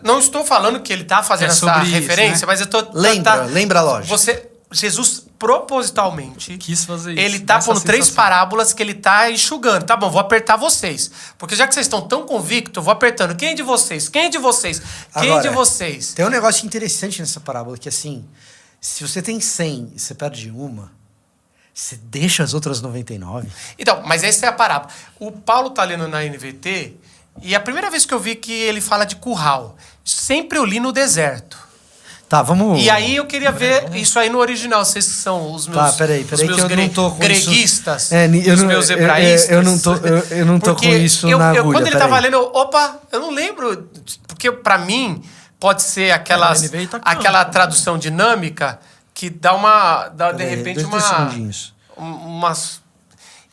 Não estou falando que ele tá fazendo É essa sobre isso, referência, né? mas eu tô... Lembra a lógica. Jesus propositalmente... Quis fazer isso. Ele tá Dá essa pondo 3 sensação. parábolas que ele tá enxugando. Tá bom, vou apertar vocês. Porque já que vocês estão tão convictos, eu vou apertando. Quem de vocês? Quem de vocês? Quem Agora, de vocês? Tem um negócio interessante nessa parábola, que assim, se você tem 100 e você perde uma, você deixa as outras 99? Então, mas essa é a parábola. O Paulo tá lendo na NVT e a primeira vez que eu vi que ele fala de curral. Sempre eu li no deserto. Tá, vamos... E aí eu queria ver isso aí no original. Vocês que são os meus, Tá, peraí, os que meus eu não tô com greguistas, isso. Eu os não- meus hebraístas. eu não tô Porque com isso na agulha, quando ele peraí. tava lendo, eu não lembro, porque pra mim pode ser Na NVI tá claro. aquela tradução dinâmica que dá de Peraí, repente 2 segundinhos. umas...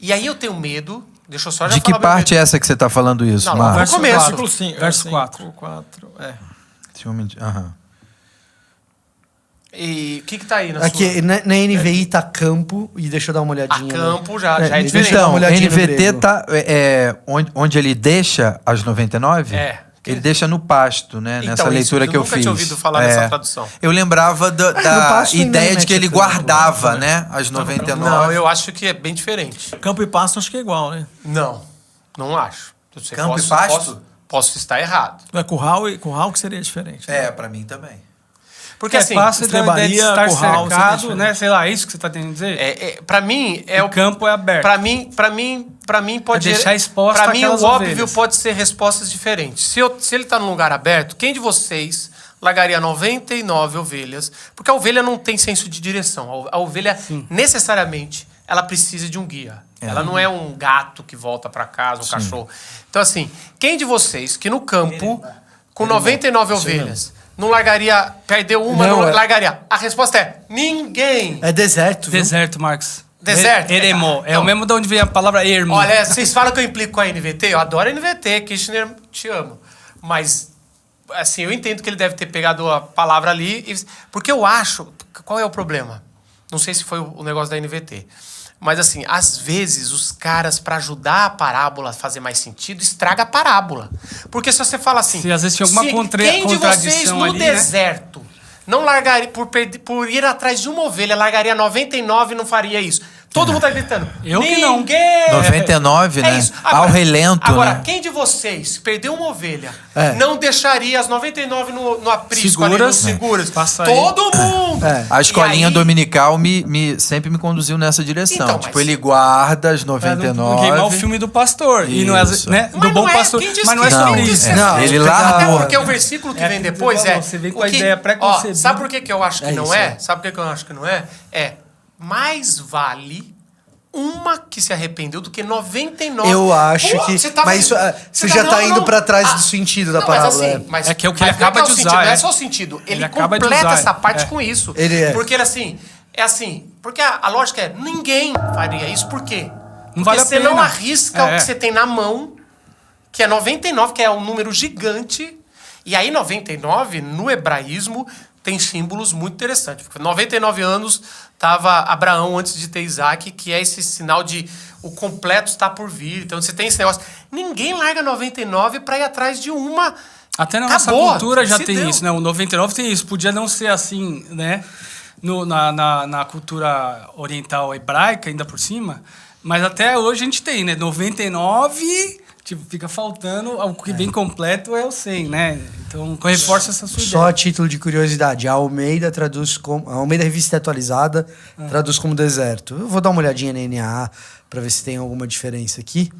E aí eu tenho medo, deixa eu só já De que falar meu parte é medo. essa que você está falando isso, Não, Marcos? no começo. Versículo 5. Verso 4. 4, Aham. E o que tá aí na Aqui, sua? na NVI tá campo, e deixa eu dar uma A olhadinha. campo já é deixa eu diferente. dar uma Então, olhadinha no NVT grego. tá onde ele deixa as 99? É. Ele deixa no pasto, né? Então, Nessa isso, leitura eu que eu nunca fiz. tinha ouvido falar dessa tradução. Eu lembrava no da pasto ainda ideia não de que mete ele a coisa, guardava, né? As 99. Não, eu acho que é bem diferente. Campo e pasto acho que é igual, né? Não acho. Você Campo e pasto? Posso estar errado. Não é curral que seria diferente. Pra mim também. Porque assim, pasto dá a ideia de estrebaria, estar curral, cercado, seria né? Sei lá, é isso que você tá tentando dizer? para mim O campo é aberto. Para mim pode deixar exposta Para mim aquelas o óbvio ovelhas. pode ser respostas diferentes. Se ele tá num lugar aberto, quem de vocês largaria 99 ovelhas? Porque a ovelha não tem senso de direção. A ovelha necessariamente ela precisa de um guia. Ela não é um gato que volta para casa, um cachorro. Então assim, quem de vocês que no campo com 99 ovelhas não largaria, perdeu uma, não largaria? A resposta é ninguém. É deserto, viu? Deserto, Marcos. Deserto? Eremo. É Então, o mesmo de onde vem a palavra ermo. Olha, vocês falam que eu implico com a NVT? Eu adoro a NVT, Kirchner, te amo. Mas, assim, eu entendo que ele deve ter pegado a palavra ali. Porque eu acho... Qual é o problema? Não sei se foi o negócio da NVT. Mas, assim, às vezes, os caras, para ajudar a parábola a fazer mais sentido, estraga a parábola. Porque se você fala assim... Se às vezes tinha alguma quem de vocês no ali, deserto não largaria... Por ir atrás de uma ovelha, largaria 99 e não faria isso? Todo mundo tá gritando. Eu que não. Ninguém! 99, né? isso. Ao relento, Agora, né? quem de vocês perdeu uma ovelha, não deixaria as 99 no aprisco ali, Seguras, no seguras? passa aí. Todo mundo! A escolinha E aí- dominical sempre me conduziu nessa direção. Então, tipo, mas- ele guarda as Pra não 99. queimar o filme do pastor. E não é, Isso. né? Mas Do bom não é, pastor. quem disse Mas não é que- sobre quem isso. disse- Não, ele Até largou. Porque o versículo que É vem aquilo que depois você é... falou, você vem com o a ideia preconcebida. Ó, sabe por que eu acho que não isso, é? Sabe por que eu acho que não é? É mais vale uma que se arrependeu do que 99. Eu acho Pô, que... você tá- mas isso, você já tá indo pra trás do sentido da não, parábola. Mas assim, mas, É que é o que mas ele não acaba é de o usar, sentido, não é. é só o sentido. Ele acaba de completa usar, essa parte é. com isso. Ele é. Porque ele é assim... Porque a lógica é, ninguém faria isso. Por quê? Porque vale a você não pena. arrisca o que você tem na mão, que é 99, que é um número gigante. E aí 99, no hebraísmo, tem símbolos muito interessantes. Porque 99 anos estava Abraão antes de ter Isaac, que é esse sinal de o completo está por vir. Então você tem esse negócio. Ninguém larga 99 para ir atrás de uma. Até na nossa Acabou, cultura já se tem deu. isso, né? O 99 tem isso. Podia não ser assim, né? Na cultura oriental hebraica, ainda por cima. Mas até hoje a gente tem, né? 99, tipo, fica faltando. O que vem completo é o 100, né? Então, reforça essa sua Só a ideia. título de curiosidade, a Almeida traduz como... A Almeida Revista Atualizada traduz como deserto. Eu vou dar uma olhadinha na NAA para ver se tem alguma diferença aqui.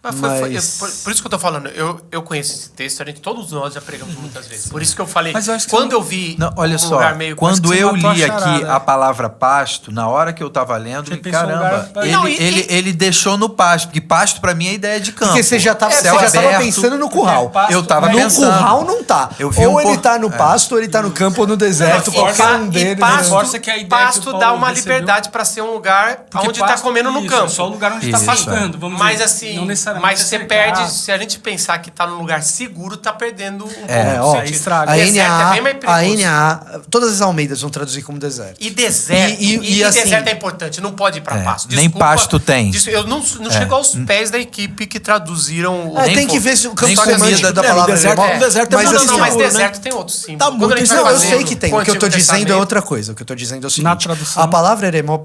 Mas por isso que eu tô falando, eu conheço esse texto, todos nós já pregamos muitas vezes. Por isso que eu falei, Mas eu acho que quando você eu vi Não, olha um só, lugar meio... quando você eu matou a li aqui charada, a é. palavra pasto, na hora que eu tava lendo, Você pensou caramba, lugar pra- ele, Não, ele deixou no pasto, porque pasto pra mim é ideia de campo. Porque você já tava, Céu você já tava aberto. pensando no curral. Pasto, Eu tava No pensando. curral não tá. Eu vi Ou um ele pouco- tá no pasto, ou ele tá no campo ou no deserto. Qualquer um deles. Reforça que a ideia que o pasto Paulo dá uma recebeu- liberdade para ser um lugar Porque onde tá pasto, comendo no isso, campo. É só o lugar onde está Isso. pastando, vamos Mas dizer. assim, Não necessariamente mas é você cercado. perde, se a gente pensar que tá num lugar seguro, tá perdendo um pouco É, do ó, sentido. estraga. a Deserto NAA, é bem mais a perigoso. NAA, todas as Almeidas vão traduzir como deserto. E deserto, e assim- deserto é importante, não pode ir pra pasto. nem pasto tem. Eu não chego aos pés da equipe que traduziram o... Tem que ver se o campo nem semântico comida, da né? palavra Deserto- alemão- deserto é mas não, muito assim, não, mas seguro, deserto tem outro símbolo. Tá Quando muito a gente vai Não, eu fazer sei que tem. com O que eu tô Antigo dizendo é Testamento- outra coisa. O que eu tô dizendo é o seguinte. Na tradução. A palavra eremó,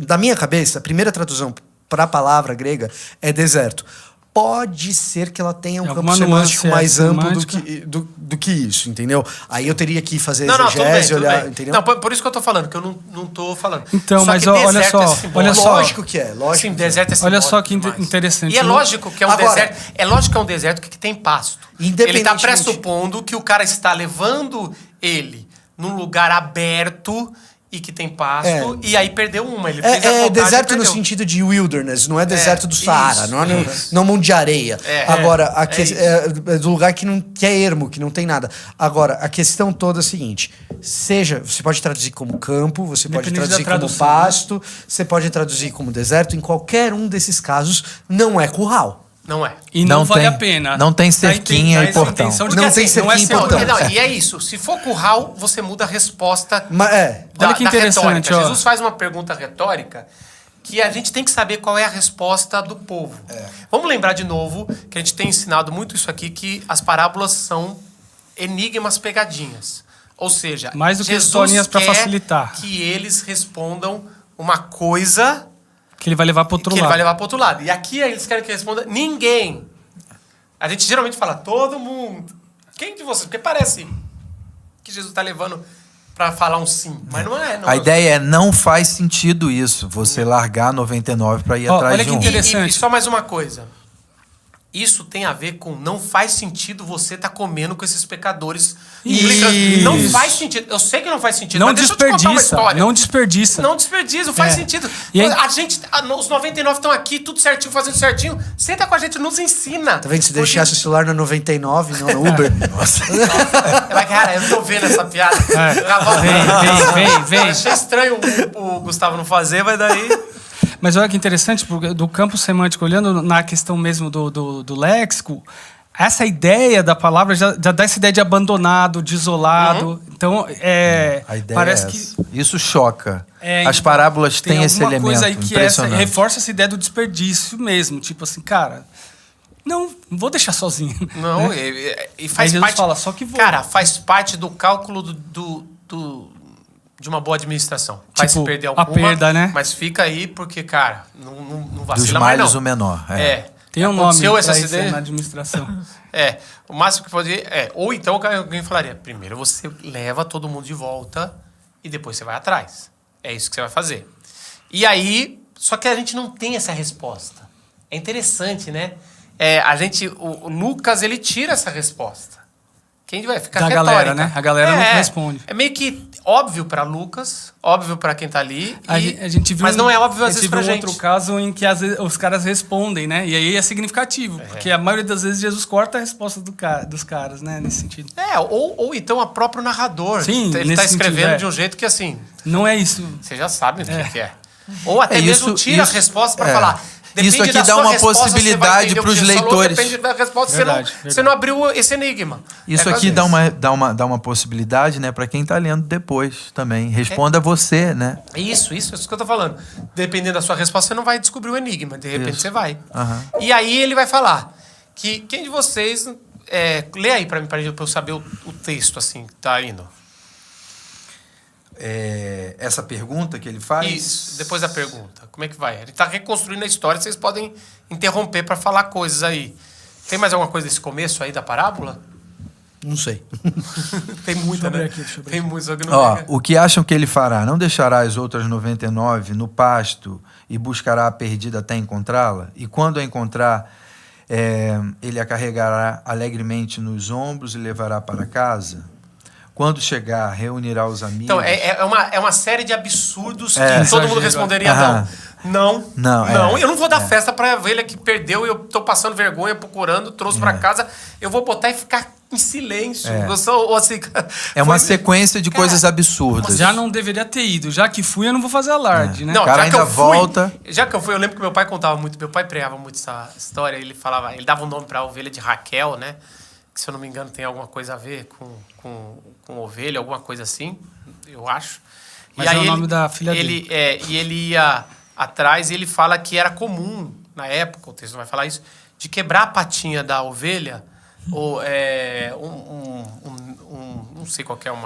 da minha cabeça, a primeira tradução para a palavra grega é deserto. Pode ser que ela tenha um campo alguma semântico nuance, mais amplo do semântica. do que isso, entendeu? Aí eu teria que fazer Não, tudo bem, exegese, tudo olhar, bem. entendeu? Não, por isso que eu tô falando, que eu não tô falando. Então, Só mas que olha deserto só, é simbólico. olha só. Lógico que é, lógico. Sim, que é. deserto é Olha simbólico só que demais. interessante. E é No- lógico que é um Agora- deserto. É lógico que é um deserto que tem pasto. Ele está Independentemente- pressupondo que o cara está levando ele num lugar aberto e que tem pasto, e aí perdeu uma. Ele fez a É contagem e deserto no perdeu. sentido de wilderness, não é deserto do isso, Saara, não é isso. não mundo de areia. É, Agora, isso. é do lugar que é ermo, que não tem nada. Agora, a questão toda é a seguinte: você pode traduzir como campo, você pode Independente traduzir da como tradução, pasto, você pode traduzir como deserto. Em qualquer um desses casos, não é curral. Não é. E não, Não vale tem- a pena. não tem Dá a cerquinha dá e essa portão. intenção de Não que tem assim, não é cerquinha e certo. portão. Não, e é isso. Se for curral, você muda a resposta Mas Olha que interessante, retórica. ó. Jesus faz uma pergunta retórica que a gente tem que saber qual é a resposta do povo. Vamos lembrar de novo que a gente tem ensinado muito isso aqui, que as parábolas são enigmas pegadinhas. Ou seja, Mais do que Jesus historinhas pra quer facilitar. que eles respondam uma coisa Que ele vai levar para outro que ele lado. vai levar para outro lado. E aqui eles querem que responda ninguém. A gente geralmente fala, todo mundo. Quem de vocês? Porque parece que Jesus está levando para falar um sim, mas não é. Não. A ideia é, não faz sentido isso, você largar 99 para ir atrás olha de que um. interessante. E só mais uma coisa. Isso tem a ver com não faz sentido você estar comendo com esses pecadores. Isso. Não faz sentido. Eu sei que não faz sentido, Não mas deixa eu te contar uma desperdiça, história. não desperdiça. Não desperdiça, faz É. sentido. E aí- Os 99 estão aqui, tudo certinho, fazendo certinho. Senta com a gente, nos ensina. Tá vendo? Se deixasse o celular no 99, não no Uber. Nossa. Ela, cara, eu tô vendo essa piada. Vem. Eu achei estranho o Gustavo não fazer, mas daí... Mas olha que interessante, porque do campo semântico, olhando na questão mesmo do léxico, essa ideia da palavra já dá essa ideia de abandonado, de isolado. Então, A ideia parece é que... essa. Isso choca. É, As então, parábolas tem têm esse alguma elemento coisa aí que impressionante. reforça essa ideia do desperdício mesmo. Tipo assim, cara, não vou deixar sozinho. Não, né? e faz Aí Jesus parte... fala, só que vou. Cara, faz parte do cálculo de uma boa administração. Vai Tipo, se perder a alguma, perda, né? mas fica aí porque, cara, não Dos vacila mais males não. o menor. Tem um nome Aconteceu pra esse isso acidente? na administração. O máximo que pode ou então alguém falaria, primeiro você leva todo mundo de volta e depois você vai atrás. É isso que você vai fazer. E aí, só que a gente não tem essa resposta. É interessante, né? O Lucas, ele tira essa resposta. Quem vai ficar Da retórica. galera, né? A galera não responde. É meio que óbvio para Lucas, óbvio para quem tá ali. A gente viu mas não é óbvio às a vezes gente pra viu gente. outro caso em que às vezes os caras respondem, né? E aí é significativo, porque a maioria das vezes Jesus corta a resposta dos caras, né? Nesse sentido. Ou então o próprio narrador. Sim, ele nesse tá escrevendo sentido, de um jeito que assim, Não é isso. você já sabe o que é. Ou até mesmo tira a resposta para é. falar. Depende Isso aqui da dá sua uma resposta, você vai possibilidade entender o que pros Jesus falou, leitores. depende da resposta, Verdade, você não abriu esse enigma. Isso É aqui quase dá uma possibilidade, né, para quem está lendo depois também. Responda você, né? Isso que eu tô falando. Dependendo da sua resposta, você não vai descobrir o enigma. De repente Isso. você vai. Aham. E aí ele vai falar que quem de vocês... lê aí pra mim, pra eu saber o texto, assim, que tá indo. Essa pergunta que ele faz. Isso, depois da pergunta. Como é que vai? Ele tá reconstruindo a história, vocês podem interromper para falar coisas aí. Tem mais alguma coisa desse começo aí da parábola? Não sei. Tem muita, né? deixa eu abrir Tem muito, só que não Ó, pega. o que acham que ele fará? Não deixará as outras 99 no pasto e buscará a perdida até encontrá-la? E quando a encontrar, ele a carregará alegremente nos ombros e levará para casa? Quando chegar, reunirá os amigos. Então, é uma série de absurdos que todo Exagero. mundo responderia Aham. não. Eu não vou dar festa pra ovelha que perdeu e eu tô passando vergonha, procurando, trouxe pra casa. Eu vou botar e ficar em silêncio. Eu sou, ou assim, É uma foi- sequência de Cara, coisas absurdas. Já não deveria ter ido. Já que fui, eu não vou fazer alarde, né? Não, cara já que ainda eu fui, volta. Já que eu fui, eu lembro que meu pai contava muito, meu pai pregava muito essa história, ele dava um nome pra ovelha de Raquel, né? Que, se eu não me engano, tem alguma coisa a ver com ovelha, alguma coisa assim, eu acho. Mas é o nome da filha dele. E ele ia atrás e ele fala que era comum, na época, o texto não vai falar isso, de quebrar a patinha da ovelha, ou não sei qual que é, um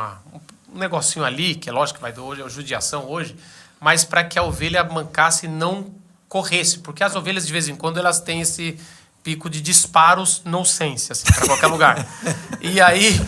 negocinho ali, que é lógico que vai do hoje, é judiação hoje, mas para que a ovelha mancasse e não corresse, porque as ovelhas, de vez em quando, elas têm esse pico de disparos nonsense, assim, para qualquer lugar. E aí,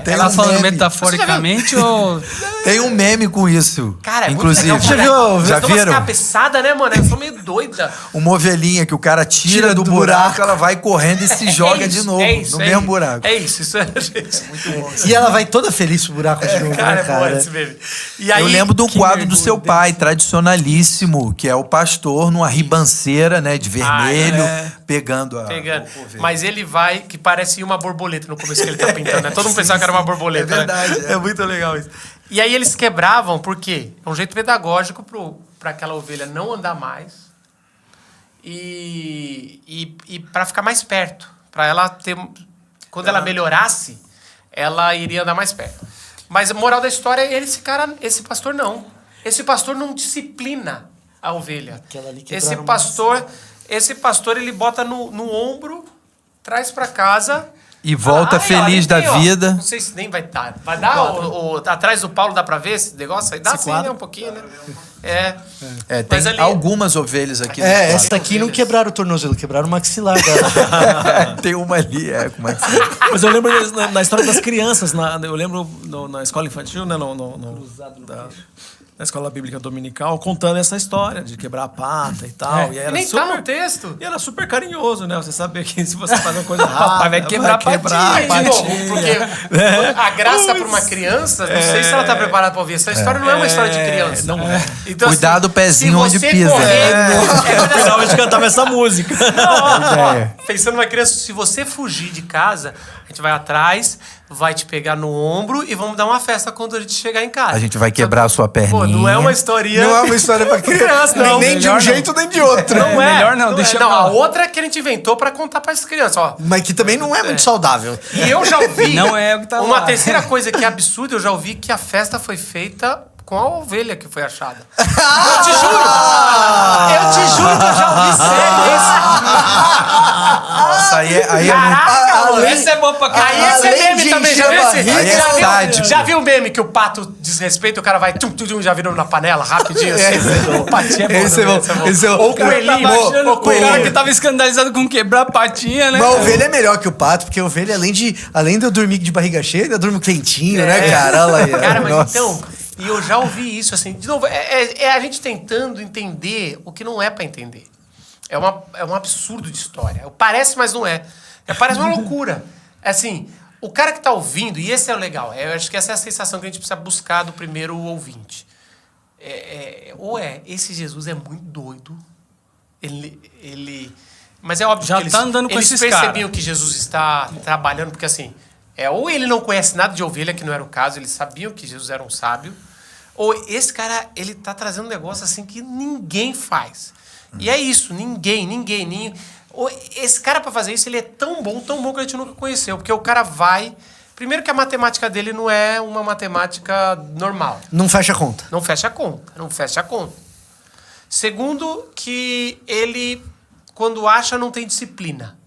Tem Ela um falando meme. metaforicamente ou... Tem um meme com isso. cara, é inclusive. muito legal. Já Elas dão umas viram? cabeçadas, né, mano? Elas são meio doidas. Uma ovelhinha que o cara tira do buraco, ela vai correndo e se joga de novo no mesmo buraco. É isso é, gente. Muito bom. E ela vai toda feliz pro buraco de novo, Cara, né, é bom cara? esse meme. E aí, Eu lembro de um que quadro do mergulho seu pai, desse. tradicionalíssimo, que é o pastor numa ribanceira, né, de vermelho, pegando a pegando. ovelha. Mas ele vai, que parece uma borboleta no começo que ele tá pintando, né? Todo mundo pensava que era uma borboleta. É verdade, Né? É muito legal isso. E aí eles quebravam, por quê? É um jeito pedagógico para aquela ovelha não andar mais e para ficar mais perto. Para ela ter. Quando ela melhorasse, ela iria andar mais perto. Mas a moral da história é esse pastor não. Esse pastor não disciplina a ovelha. Aquela ali Esse quebraram pastor, ele bota no ombro, traz para casa E volta Aí, ó, feliz nem da tem, ó. vida. Não sei se nem vai dar. Vai dar atrás do Paulo, dá pra ver esse negócio aí? Dá Esse sim, quadro? né? Um pouquinho, né? É. Tem Mas ali- algumas ovelhas aqui. nesse essa quadro. aqui não quebraram o tornozelo, quebraram o maxilar dela. Tem uma ali, como é que você... Mas eu lembro na história das crianças, eu lembro na escola infantil, né, na escola bíblica dominical, contando essa história de quebrar a pata e tal. E E nem tá no texto. E era super carinhoso, né? Você sabia que se você fazer uma coisa rápida, Papai vai quebrar a De patinha. novo, porque a graça para uma criança, não sei se ela tá preparada para ouvir. Essa história não é uma história de criança. Não é. Então, Cuidado o pezinho se onde você pisa. No final a gente cantava essa música. Pensando numa criança, se você fugir de casa, a gente vai atrás, vai te pegar no ombro e vamos dar uma festa quando a gente chegar em casa. A gente vai quebrar a sua perninha. Pô, não é uma historinha. Não é uma história pra criança, não. nem de um melhor jeito nem de outro. Não é. Melhor não, deixa Não, pra a lá. outra é que a gente inventou pra contar para as crianças, ó. Mas que também não é muito saudável. E eu já ouvi. Não é o que tá Uma lá. terceira coisa que é absurda, eu já ouvi que a festa foi feita com a ovelha que foi achada. Eu te juro! Eu te juro que eu já ouvi sério Nossa, aí é isso. Caraca, mano. Essa é boa pra caralho. Aí esse Além meme de também, já encher viu a esse? barriga, aí é já, viu, sádico. já viu o meme que o pato desrespeita, o cara vai já viram na panela, rapidinho assim? O patinho é bom. Esse é também, bom. Esse é bom. Ou o coelhinho. O cara que tava escandalizado com quebrar a patinha, né? Mas a ovelha é melhor que o pato, porque a ovelha, além de eu dormir de barriga cheia, ainda durmo quentinho, né, cara? Olha aí. Cara, mas Nossa. então, e eu já ouvi isso, assim, de novo, é a gente tentando entender o que não é pra entender. É um absurdo de história. Parece, mas não é. Parece uma loucura. Assim, o cara que tá ouvindo, e esse é o legal, eu acho que essa é a sensação que a gente precisa buscar do primeiro ouvinte. Esse Jesus é muito doido, mas é óbvio Já que eles, tá andando com eles esses percebiam que Jesus está trabalhando, porque assim, ou ele não conhece nada de ovelha, que não era o caso, eles sabiam que Jesus era um sábio, ou esse cara, ele tá trazendo um negócio assim que ninguém faz. E é isso, ninguém. Esse cara, para fazer isso, ele é tão bom que a gente nunca conheceu, porque o cara vai... Primeiro que a matemática dele não é uma matemática normal. Não fecha a conta. Não fecha a conta. Segundo, que ele, quando acha, não tem disciplina.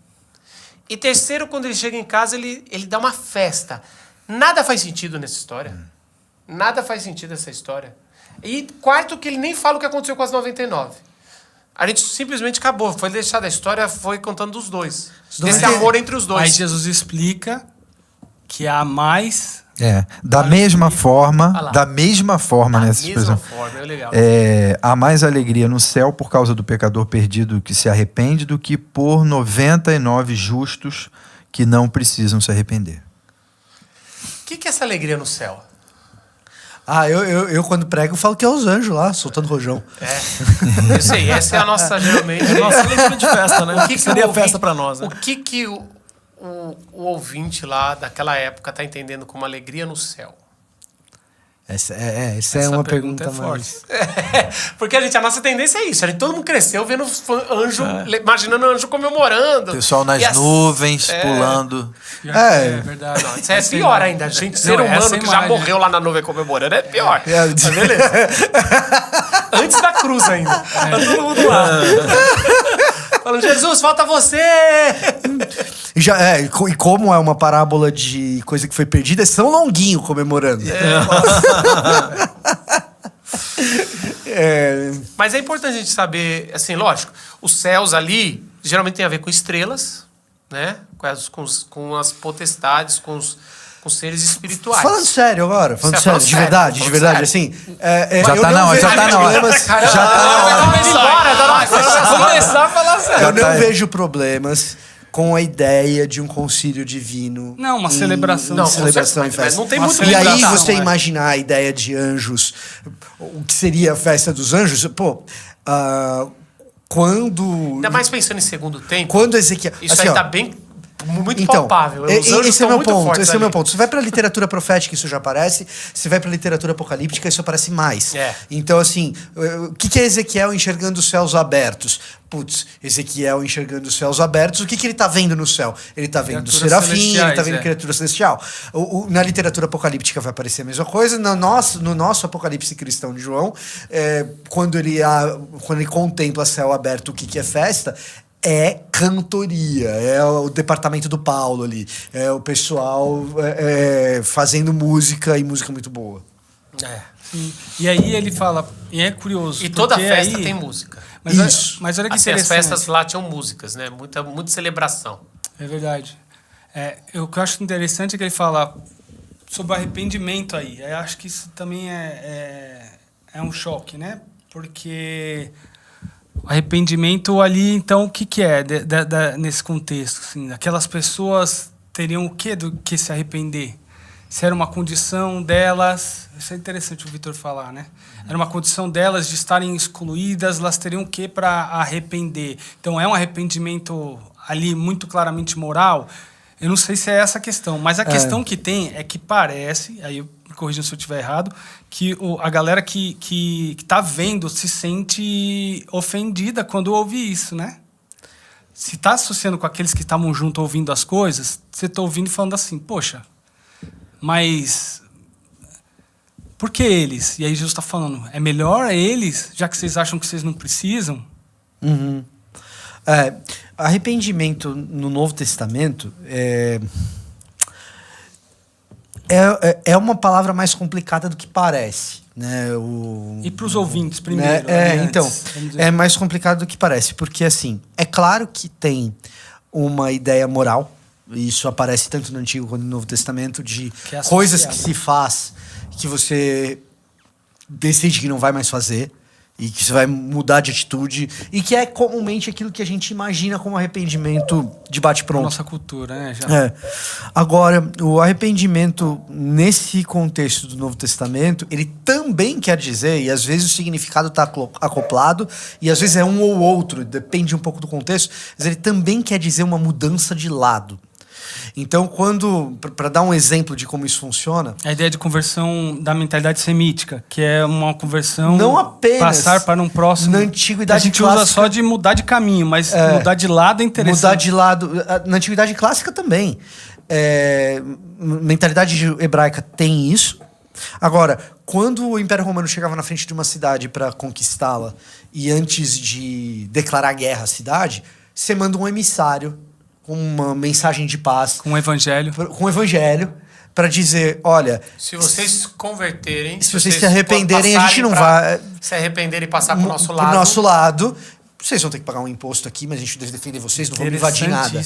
E terceiro, quando ele chega em casa, ele dá uma festa. Nada faz sentido nessa história. Nada faz sentido nessa história. E quarto, que ele nem fala o que aconteceu com as 99. A gente simplesmente acabou. Foi deixada a história, foi contando dos dois. Desse amor entre os dois. Aí Jesus explica que há mais... Da mesma forma, Ah lá. nessa expressão. forma, é legal. Há mais alegria no céu por causa do pecador perdido que se arrepende do que por 99 justos que não precisam se arrepender. O que é essa alegria no céu? Eu quando prego, falo que é os anjos lá, soltando rojão. Eu sei, essa é a nossa, geralmente... Nossa leitura de festa, né? O que seria o festa ouvinte- pra nós, né? O que o ouvinte lá daquela época está entendendo como alegria no céu? Essa é uma pergunta forte. mais... Porque a nossa tendência é isso. Todo mundo cresceu vendo anjo, imaginando anjo comemorando. Pessoal nas E as- nuvens, pulando. É verdade. Não, isso é pior ainda. A gente, ser Não, humano essa que já imagem. morreu lá na nuvem comemorando, é pior. É, Mas beleza. Antes da cruz ainda. Tá todo mundo lá. Falando, Jesus, falta você! E como é uma parábola de coisa que foi perdida, é São Longuinho comemorando. Mas é importante a gente saber, assim, lógico, os céus ali geralmente tem a ver com estrelas, né? Com as potestades, com os seres espirituais. Falando sério agora, Você falou de sério, verdade, falando assim. Já tá na hora, já tá na hora. Já tá na hora. Vamos embora, Começar a falar sério. Eu não tá aí. vejo problemas com a ideia de um concílio divino. Não, uma celebração. Não, Uma celebração com em certeza, festa. mas não tem Uma muito E aí celebração, você é. imaginar a ideia de anjos, o que seria a festa dos anjos, quando Ainda mais pensando em segundo tempo, quando Ezequiel, isso assim, aí ó, tá bem, muito então, palpável. Os anjos esse é estão meu muito ponto, fortes esse é o meu ali. ponto. Você vai pra literatura profética, isso já aparece. Você vai pra literatura apocalíptica, isso aparece mais. É. Então, assim, o que é Ezequiel enxergando os céus abertos? Putz, Ezequiel enxergando os céus abertos, o que ele tá vendo no céu? Ele tá vendo Criaturas serafim, ele tá celestiais, vendo é. criatura celestial. Na literatura apocalíptica vai aparecer a mesma coisa. No nosso apocalipse cristão de João, quando ele contempla céu aberto, o que é festa, é cantoria, é o departamento do Paulo ali, é o pessoal fazendo música e música muito boa. Sim. E aí ele fala, e é curioso. E toda porque festa aí, tem música. Mas olha que Assim, as interessante. festas lá tinham músicas, né? Muita celebração. É verdade. O que eu acho interessante é que ele fala sobre o arrependimento aí. Eu acho que isso também é um choque, né? Porque o arrependimento ali, então, o que é nesse contexto? Assim, aquelas pessoas teriam o que do que se arrepender? Se era uma condição delas... Isso é interessante o Vitor falar, né? Era uma condição delas de estarem excluídas, elas teriam o que para arrepender? Então, é um arrependimento ali muito claramente moral? Eu não sei se é essa a questão, mas a questão que tem é que parece, aí me corrijam se eu estiver errado, que a galera que tá vendo se sente ofendida quando ouve isso, né? Se tá associando com aqueles que estavam junto ouvindo as coisas, você tá ouvindo e falando assim, poxa, mas por que eles? E aí Jesus está falando, é melhor eles, já que vocês acham que vocês não precisam? Uhum. Arrependimento no Novo Testamento é uma palavra mais complicada do que parece, né? E para os ouvintes primeiro. Então, é mais complicado do que parece, porque assim, é claro que tem uma ideia moral, e isso aparece tanto no Antigo quanto no Novo Testamento, de coisas que se faz que você decide que não vai mais fazer e que você vai mudar de atitude e que é comumente aquilo que a gente imagina como arrependimento de bate-pronto. Nossa cultura, né? Agora, o arrependimento nesse contexto do Novo Testamento, ele também quer dizer, e às vezes o significado está acoplado, e às vezes é um ou outro, depende um pouco do contexto, mas ele também quer dizer uma mudança de lado. Então, para dar um exemplo de como isso funciona... A ideia de conversão da mentalidade semítica, que é uma conversão... Não apenas... Passar para um próximo... Na antiguidade a gente clássica, usa só de mudar de caminho, mas mudar de lado é interessante. Mudar de lado... Na antiguidade clássica também. Mentalidade hebraica tem isso. Agora, quando o Império Romano chegava na frente de uma cidade para conquistá-la e antes de declarar guerra à cidade, você manda um emissário com uma mensagem de paz. Com o evangelho. Com o evangelho, para dizer, olha... Se vocês se converterem... Se vocês se arrependerem, a gente não vai... Se arrependerem e passar pro nosso lado... Pro nosso lado... Vocês vão ter que pagar um imposto aqui, mas a gente deve defender vocês, não vamos invadir nada.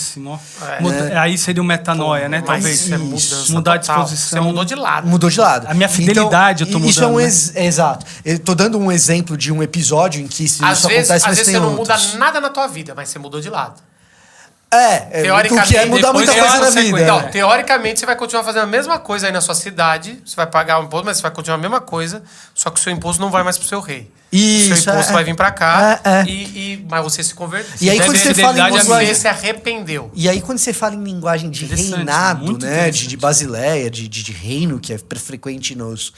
Aí seria uma metanoia, né? Talvez. Isso é mudança mudar total. de disposição. Você mudou de lado. Mudou de lado. A minha fidelidade eu tô mudando. Isso é exato. Eu tô dando um exemplo de um episódio em que isso acontece, mas às vezes você não muda outros. nada na tua vida, mas você mudou de lado. O que é mudar muita coisa na vida. Não, teoricamente, você vai continuar fazendo a mesma coisa aí na sua cidade, você vai pagar o imposto, mas você vai continuar a mesma coisa, só que o seu imposto não vai mais pro seu rei. Isso, o seu imposto vai vir pra cá, mas você se converteu. E aí, quando você fala em você se arrependeu. E aí, quando você fala em linguagem de reinado, né, de Basileia, de reino, que é frequente nos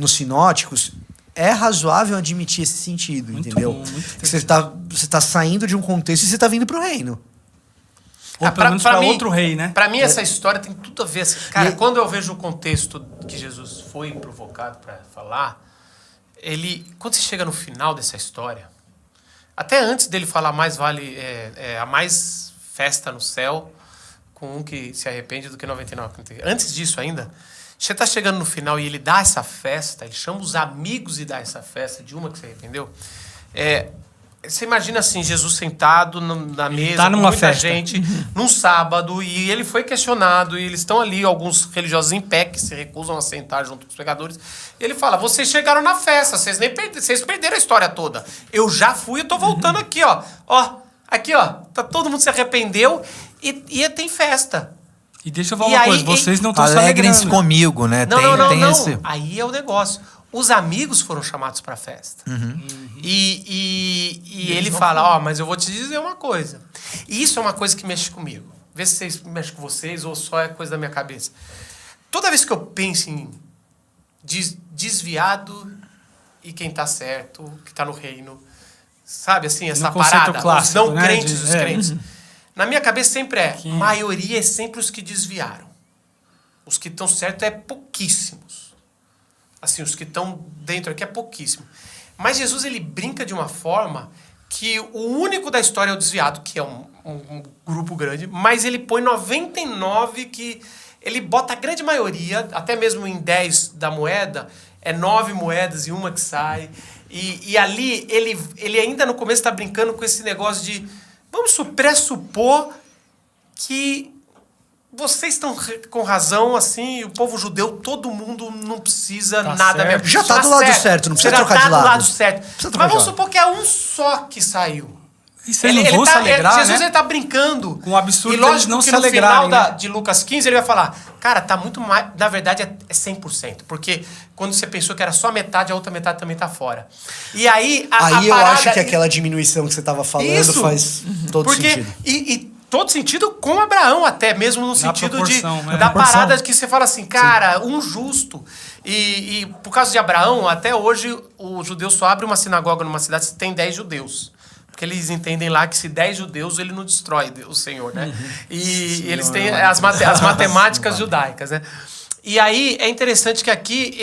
sinóticos, é razoável admitir esse sentido, muito entendeu? Bom, você tá saindo de um contexto e você tá vindo pro reino. Ou pelo menos para outro rei, né? Para mim, essa história tem tudo a ver. Cara, quando eu vejo o contexto que Jesus foi provocado para falar, quando você chega no final dessa história, até antes dele falar mais vale a mais festa no céu com um que se arrepende do que 99. Antes disso ainda, você está chegando no final e ele dá essa festa, ele chama os amigos e dá essa festa de uma que se arrependeu. Você imagina assim, Jesus sentado na mesa com muita festa. gente, num sábado, e ele foi questionado, e eles estão ali, alguns religiosos em pé, que se recusam a sentar junto com os pecadores. E ele fala, vocês chegaram na festa, vocês perderam a história toda. Eu já fui, eu tô voltando aqui, ó. Aqui, ó, tá, todo mundo se arrependeu e tem festa. E deixa eu falar uma coisa, vocês não estão se alegrem-se comigo, né? Não. Esse... Aí é o negócio. Os amigos foram chamados para a festa. E ele fala, mas eu vou te dizer uma coisa. E isso é uma coisa que mexe comigo. Vê se vocês mexem com vocês ou só é coisa da minha cabeça. Toda vez que eu penso em desviado e quem tá certo, que tá no reino, sabe assim, essa parada, clássico, os não crentes, os crentes. Na minha cabeça sempre maioria é sempre os que desviaram. Os que estão certos é pouquíssimos. Assim, os que estão dentro aqui é pouquíssimo. Mas Jesus, ele brinca de uma forma que o único da história é o desviado, que é um grupo grande, mas ele põe 99 que ele bota a grande maioria, até mesmo em 10 da moeda, é 9 moedas e uma que sai. E ali, ele ainda no começo está brincando com esse negócio de vamos pressupor que vocês estão com razão, assim, o povo judeu, todo mundo não precisa nada certo. mesmo. Já tá do lado certo, não precisa trocar de lado. do lado certo. Precisa trocar Mas vamos de lado. supor que é um só que saiu. E vocês não vão se alegrar, Jesus, né? ele tá brincando. Com o absurdo e deles lógico não que se no alegrarem, final né? de Lucas 15 ele vai falar, cara, tá muito mais... Na verdade é 100%. Porque quando você pensou que era só metade, a outra metade também tá fora. E aí... Aí eu parada- acho que aquela diminuição que você tava falando Isso. faz todo Porque, sentido. E todo sentido com Abraão até, mesmo no sentido proporção, né? da Proporção. parada que você fala assim, cara, um justo. E por causa de Abraão, até hoje, o judeu só abre uma sinagoga numa cidade se tem 10 judeus. Porque eles entendem lá que se 10 judeus, ele não destrói o Senhor, né? E eles têm as matemáticas judaicas, né? E aí, é interessante que aqui,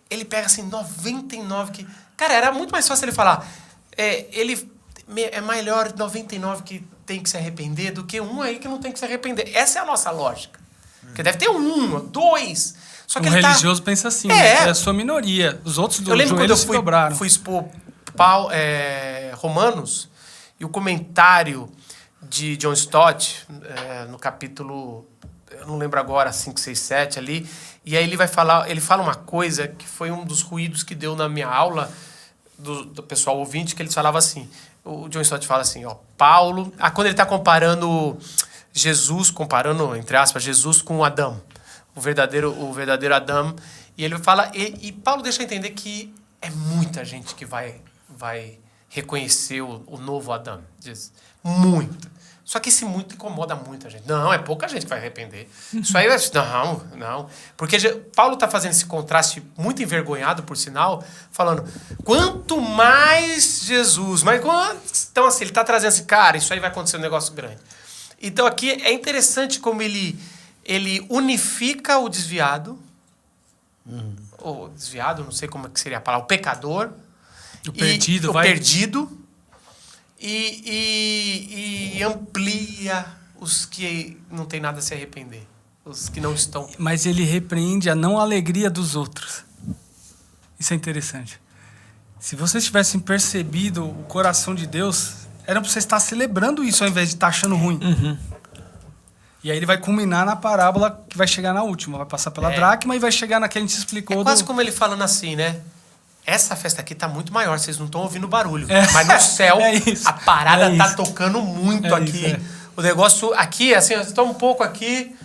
ele pega assim, 99 que... Cara, era muito mais fácil ele falar, é melhor 99 que tem que se arrepender do que um aí que não tem que se arrepender. Essa é a nossa lógica. Porque deve ter um, dois. Só que O ele religioso pensa assim, É. né? Que é a sua minoria. Os outros do Eu lembro quando eu joelho se dobraram. fui expor Romanos e o comentário de John Stott no capítulo, eu não lembro agora, 5, 6, 7 ali, e aí ele fala uma coisa que foi um dos ruídos que deu na minha aula do pessoal ouvinte, que eles falavam assim, o John Stott fala assim, ó, Paulo, quando ele está comparando Jesus, entre aspas, Jesus com Adão, o verdadeiro Adão, e ele fala, e Paulo deixa entender que é muita gente que vai reconhecer o novo Adão, diz, muito. Só que esse muito incomoda muita gente. Não, é pouca gente que vai arrepender. Isso aí, não. Porque Paulo está fazendo esse contraste muito envergonhado, por sinal, falando, quanto mais Jesus, mas então assim, ele está trazendo assim, cara, isso aí vai acontecer um negócio grande. Então aqui é interessante como ele unifica o desviado, ou desviado, não sei como é que seria a palavra, o pecador, O perdido, e amplia os que não tem nada a se arrepender, os que não estão. Mas ele repreende a não alegria dos outros. Isso é interessante. Se vocês tivessem percebido o coração de Deus, era para você estar celebrando isso ao invés de estar achando ruim. E aí ele vai culminar na parábola que vai chegar na última. Vai passar pela dracma e vai chegar na que a gente explicou. É quase como ele falando assim, né? Essa festa aqui tá muito maior, vocês não estão ouvindo barulho. É. Mas no céu, isso. a parada É tá isso. tocando muito É aqui. isso, O negócio aqui, assim, vocês estão um pouco aqui.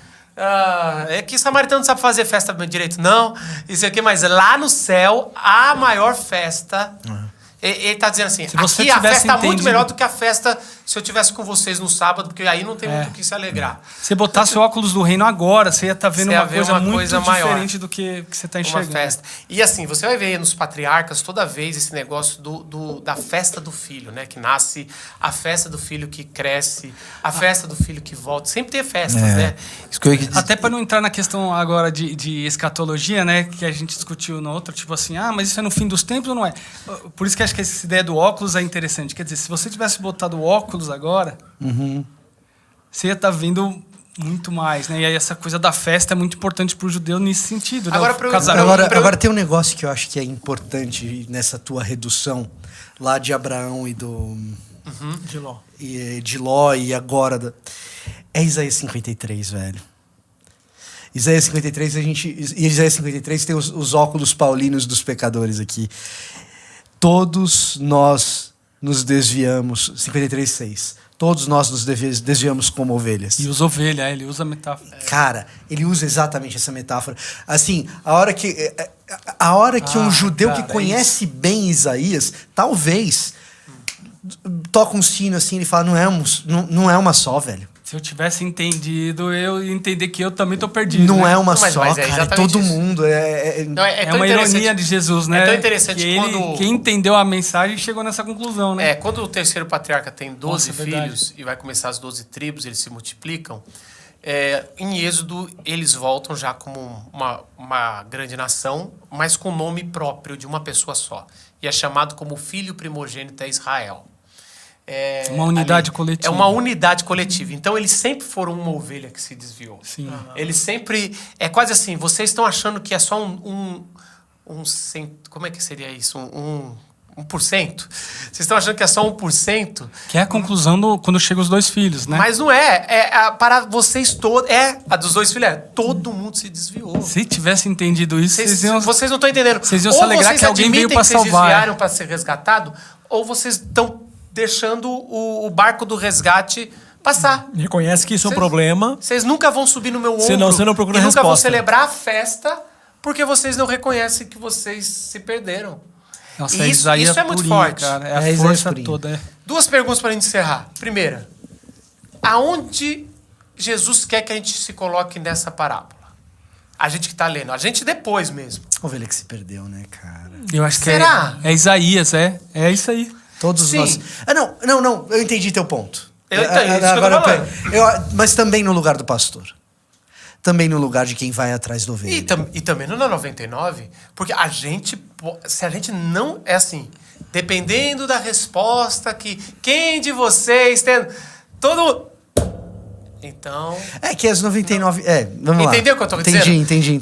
É que samaritano não sabe fazer festa direito, não. Isso aqui, mas lá no céu, a maior festa. Ele tá dizendo assim, Se você aqui a tivesse festa tá muito entendido- melhor do que a festa se eu tivesse com vocês no sábado, porque aí não tem muito o que se alegrar. Você botasse o óculos do reino agora, você ia estar vendo Você ia uma ver coisa uma muito coisa maior. diferente do que você está Uma enxergando. festa. E assim, você vai ver nos patriarcas toda vez esse negócio da festa do filho, né? Que nasce, a festa do filho que cresce, a festa do filho que volta. Sempre tem festas, né? Isso que eu ia dizer. Até para não entrar na questão agora de escatologia, né, que a gente discutiu na outra, tipo assim, mas isso é no fim dos tempos ou não é? Por isso que acho que essa ideia do óculos é interessante. Quer dizer, se você tivesse botado o óculos agora, você ia estar vendo muito mais, né? E aí essa coisa da festa é muito importante para o judeu nesse sentido, né? Agora, O pra eu- casamento. Agora tem um negócio que eu acho que é importante nessa tua redução lá de Abraão e de Ló e agora é Isaías 53, velho. Isaías 53 tem os óculos paulinos dos pecadores aqui. Todos nós nos desviamos, 53:6. Todos nós nos desviamos como ovelhas. E usa ovelha, ele usa a metáfora. Cara, ele usa exatamente essa metáfora. Assim, a hora que um judeu cara, que conhece bem Isaías, talvez toca um sino assim e fala, não é uma só, velho. Se eu tivesse entendido, eu ia entender que eu também tô perdido. Não né? é uma Mas só, é cara. É exatamente todo isso. mundo. Não, É tão uma interessante. ironia de Jesus, né? É tão interessante que quando... quem entendeu a mensagem chegou nessa conclusão, né? Quando o terceiro patriarca tem 12 Nossa, é verdade. filhos e vai começar as 12 tribos, eles se multiplicam, em Êxodo eles voltam já como uma grande nação, mas com nome próprio de uma pessoa só. E é chamado como filho primogênito é Israel. Uma unidade coletiva. É uma unidade coletiva. Então, eles sempre foram uma ovelha que se desviou. Sim. Eles sempre... É quase assim, vocês estão achando que é só como é que seria isso? 1%? Vocês estão achando que é só 1%? Que é a conclusão quando chegam os dois filhos, né? Mas não é. Para vocês todos... a dos dois filhos todo mundo se desviou. Se tivesse entendido isso, Vocês não estão entendendo. Vocês iam se alegrar que alguém veio para salvar. Vocês desviaram para ser resgatado, ou vocês estão deixando o barco do resgate passar. Reconhece que isso é um problema. Vocês nunca vão subir no meu ombro. Senão você não procura e nunca vão resposta. celebrar a festa porque vocês não reconhecem que vocês se perderam. Nossa, E isso é muito purinha, forte. Cara. É É a Isaías força purinha. toda. Duas perguntas para a gente encerrar. Primeira, aonde Jesus quer que a gente se coloque nessa parábola? A gente que está lendo. A gente depois mesmo. Ovelha que se perdeu, né, cara? Eu acho que Será? é Isaías, é isso aí. Todos Sim. nós. Não, eu entendi teu ponto. Eu entendi, isso que eu tô Agora, falando. mas também no lugar do pastor. Também no lugar de quem vai atrás do ovelha. E também no 99, porque se a gente não... É assim, dependendo da resposta que... Quem de vocês tem... Todo... Então... É que as 99... vamos lá. Entendeu o que eu tô dizendo? Entendi.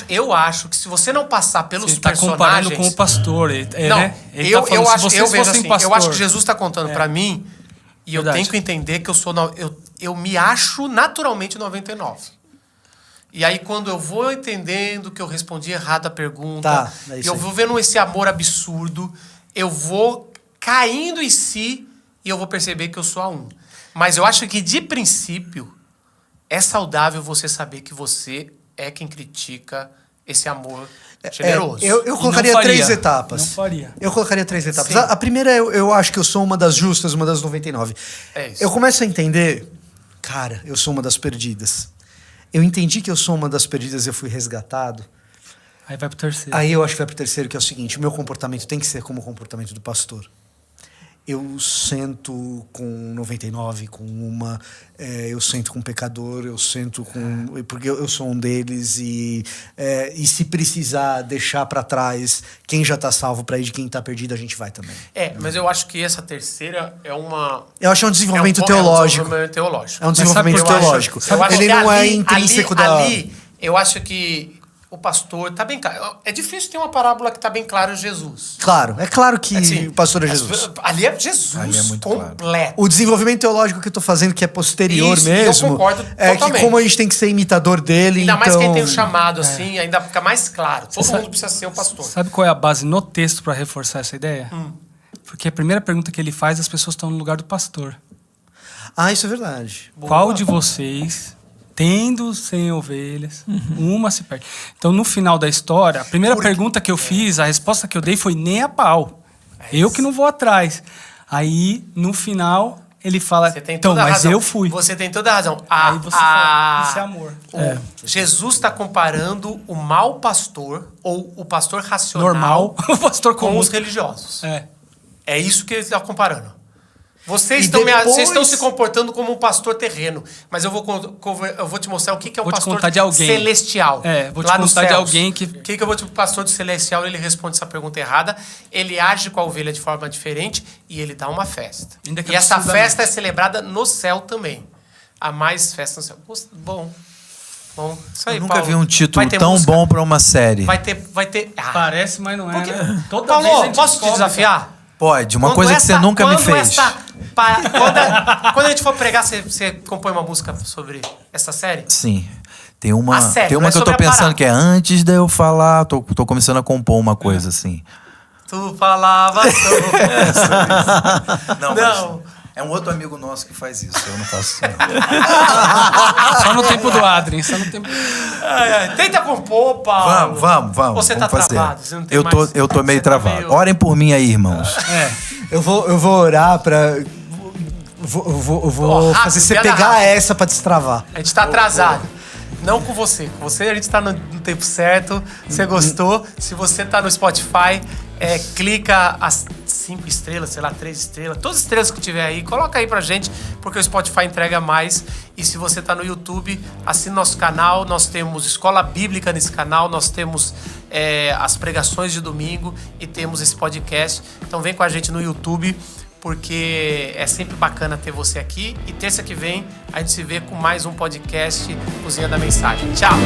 Eu acho que se você não passar pelos Você está comparando personagens... com o pastor. Não, Né? Ele tá falando, se vocês vejo fossem assim, pastor. eu acho que Jesus está contando pra mim e eu Verdade. tenho que entender que eu me acho naturalmente 99. E aí, quando eu vou entendendo que eu respondi errado a pergunta, Tá, é e isso eu aí. vou vendo esse amor absurdo, eu vou caindo em si e eu vou perceber que eu sou a um. Mas eu acho que, de princípio, é saudável você saber que você é quem critica esse amor generoso. Eu colocaria não faria. 3 etapas. Não faria. Eu colocaria 3 etapas. Sim. A primeira, eu acho que eu sou uma das justas, uma das 99. É isso. Eu começo a entender, cara, eu sou uma das perdidas. Eu entendi que eu sou uma das perdidas e eu fui resgatado. Aí vai pro terceiro. Aí eu acho que vai pro terceiro, que é o seguinte: o meu comportamento tem que ser como o comportamento do pastor. Eu sento com 99, com uma... eu sento com um pecador, eu sento com... Porque eu sou um deles e se precisar deixar para trás quem já tá salvo para ir de quem tá perdido, a gente vai também. Mas eu acho que essa terceira é uma... Eu acho que é um desenvolvimento É um teológico. desenvolvimento teológico. É um desenvolvimento sabe, teológico. eu acho Ele que não é ali- intrínseco ali, eu acho que o pastor tá bem claro. É difícil ter uma parábola que tá bem claro Jesus. Claro, é claro que Assim, o pastor é Jesus. Ali é Jesus Ali é muito completo. O desenvolvimento teológico que eu tô fazendo, que é posterior Isso, e eu mesmo, concordo é que totalmente. como a gente tem que ser imitador dele, Ainda então... mais quem tem o chamado, assim, ainda fica mais claro. Todo sabe- mundo precisa ser um pastor. Sabe qual é a base no texto para reforçar essa ideia? Porque a primeira pergunta que ele faz, as pessoas estão no lugar do pastor. Ah, isso é verdade. Qual de vocês, tendo 100 ovelhas, uma se perde? Então, no final da história, a primeira pergunta que eu fiz, a resposta que eu dei foi nem a pau. Eu que não vou atrás. Aí, no final, ele fala, Você tem então, toda a mas razão. eu fui. Você tem toda a razão. Aí você fala, isso é amor. Jesus está comparando o mau pastor, ou o pastor racional, Normal, o pastor com comum. os religiosos. É. É isso que ele está comparando. Vocês E estão, depois- vocês estão se comportando como um pastor terreno. Mas eu vou te mostrar o que é um Vou te pastor contar de alguém. celestial. Vou te lá nos contar de céus. alguém que... O que eu vou te... O pastor de celestial, ele responde essa pergunta errada. Ele age com a ovelha de forma diferente e ele dá uma festa. Ainda que E essa absurdamente. festa é celebrada no céu também. Há mais festa no céu. Bom. Isso aí, Eu nunca Paulo. vi um título Vai ter tão música? bom pra uma série. Vai ter... Ah. Parece, mas não é, Porque- né? Toda vez a Paulo, gente posso te descobre, desafiar? Pode, uma Quando coisa que você nunca me quando fez. Quando a gente for pregar, você compõe uma música sobre essa série? Sim. Tem uma, A série, tem não uma é que eu tô sobre a pensando parada. que é antes de eu falar, tô começando a compor uma coisa assim. Tu falava sobre... Não. É um outro amigo nosso que faz isso, eu não faço isso não. Só no tempo do Adrien, só no tempo... Tenta compor, Paulo. Vamos. Você tá vamos fazer. travado, você não tem eu mais... tô meio Você tá travado. meio- Orem por mim aí, irmãos. Eu vou orar pra... Eu vou rápido, fazer você piada pegar rápida. essa pra destravar. A gente tá atrasado. Não com você. Com você a gente tá no tempo certo. Você gostou. Se você tá no Spotify, clica as 5 estrelas, sei lá, 3 estrelas. Todas as estrelas que tiver aí, coloca aí pra gente, porque o Spotify entrega mais. E se você tá no YouTube, assine nosso canal. Nós temos Escola Bíblica nesse canal. Nós temos as pregações de domingo e temos esse podcast. Então vem com a gente no YouTube porque é sempre bacana ter você aqui. E terça que vem a gente se vê com mais um podcast Cozinha da Mensagem. Tchau!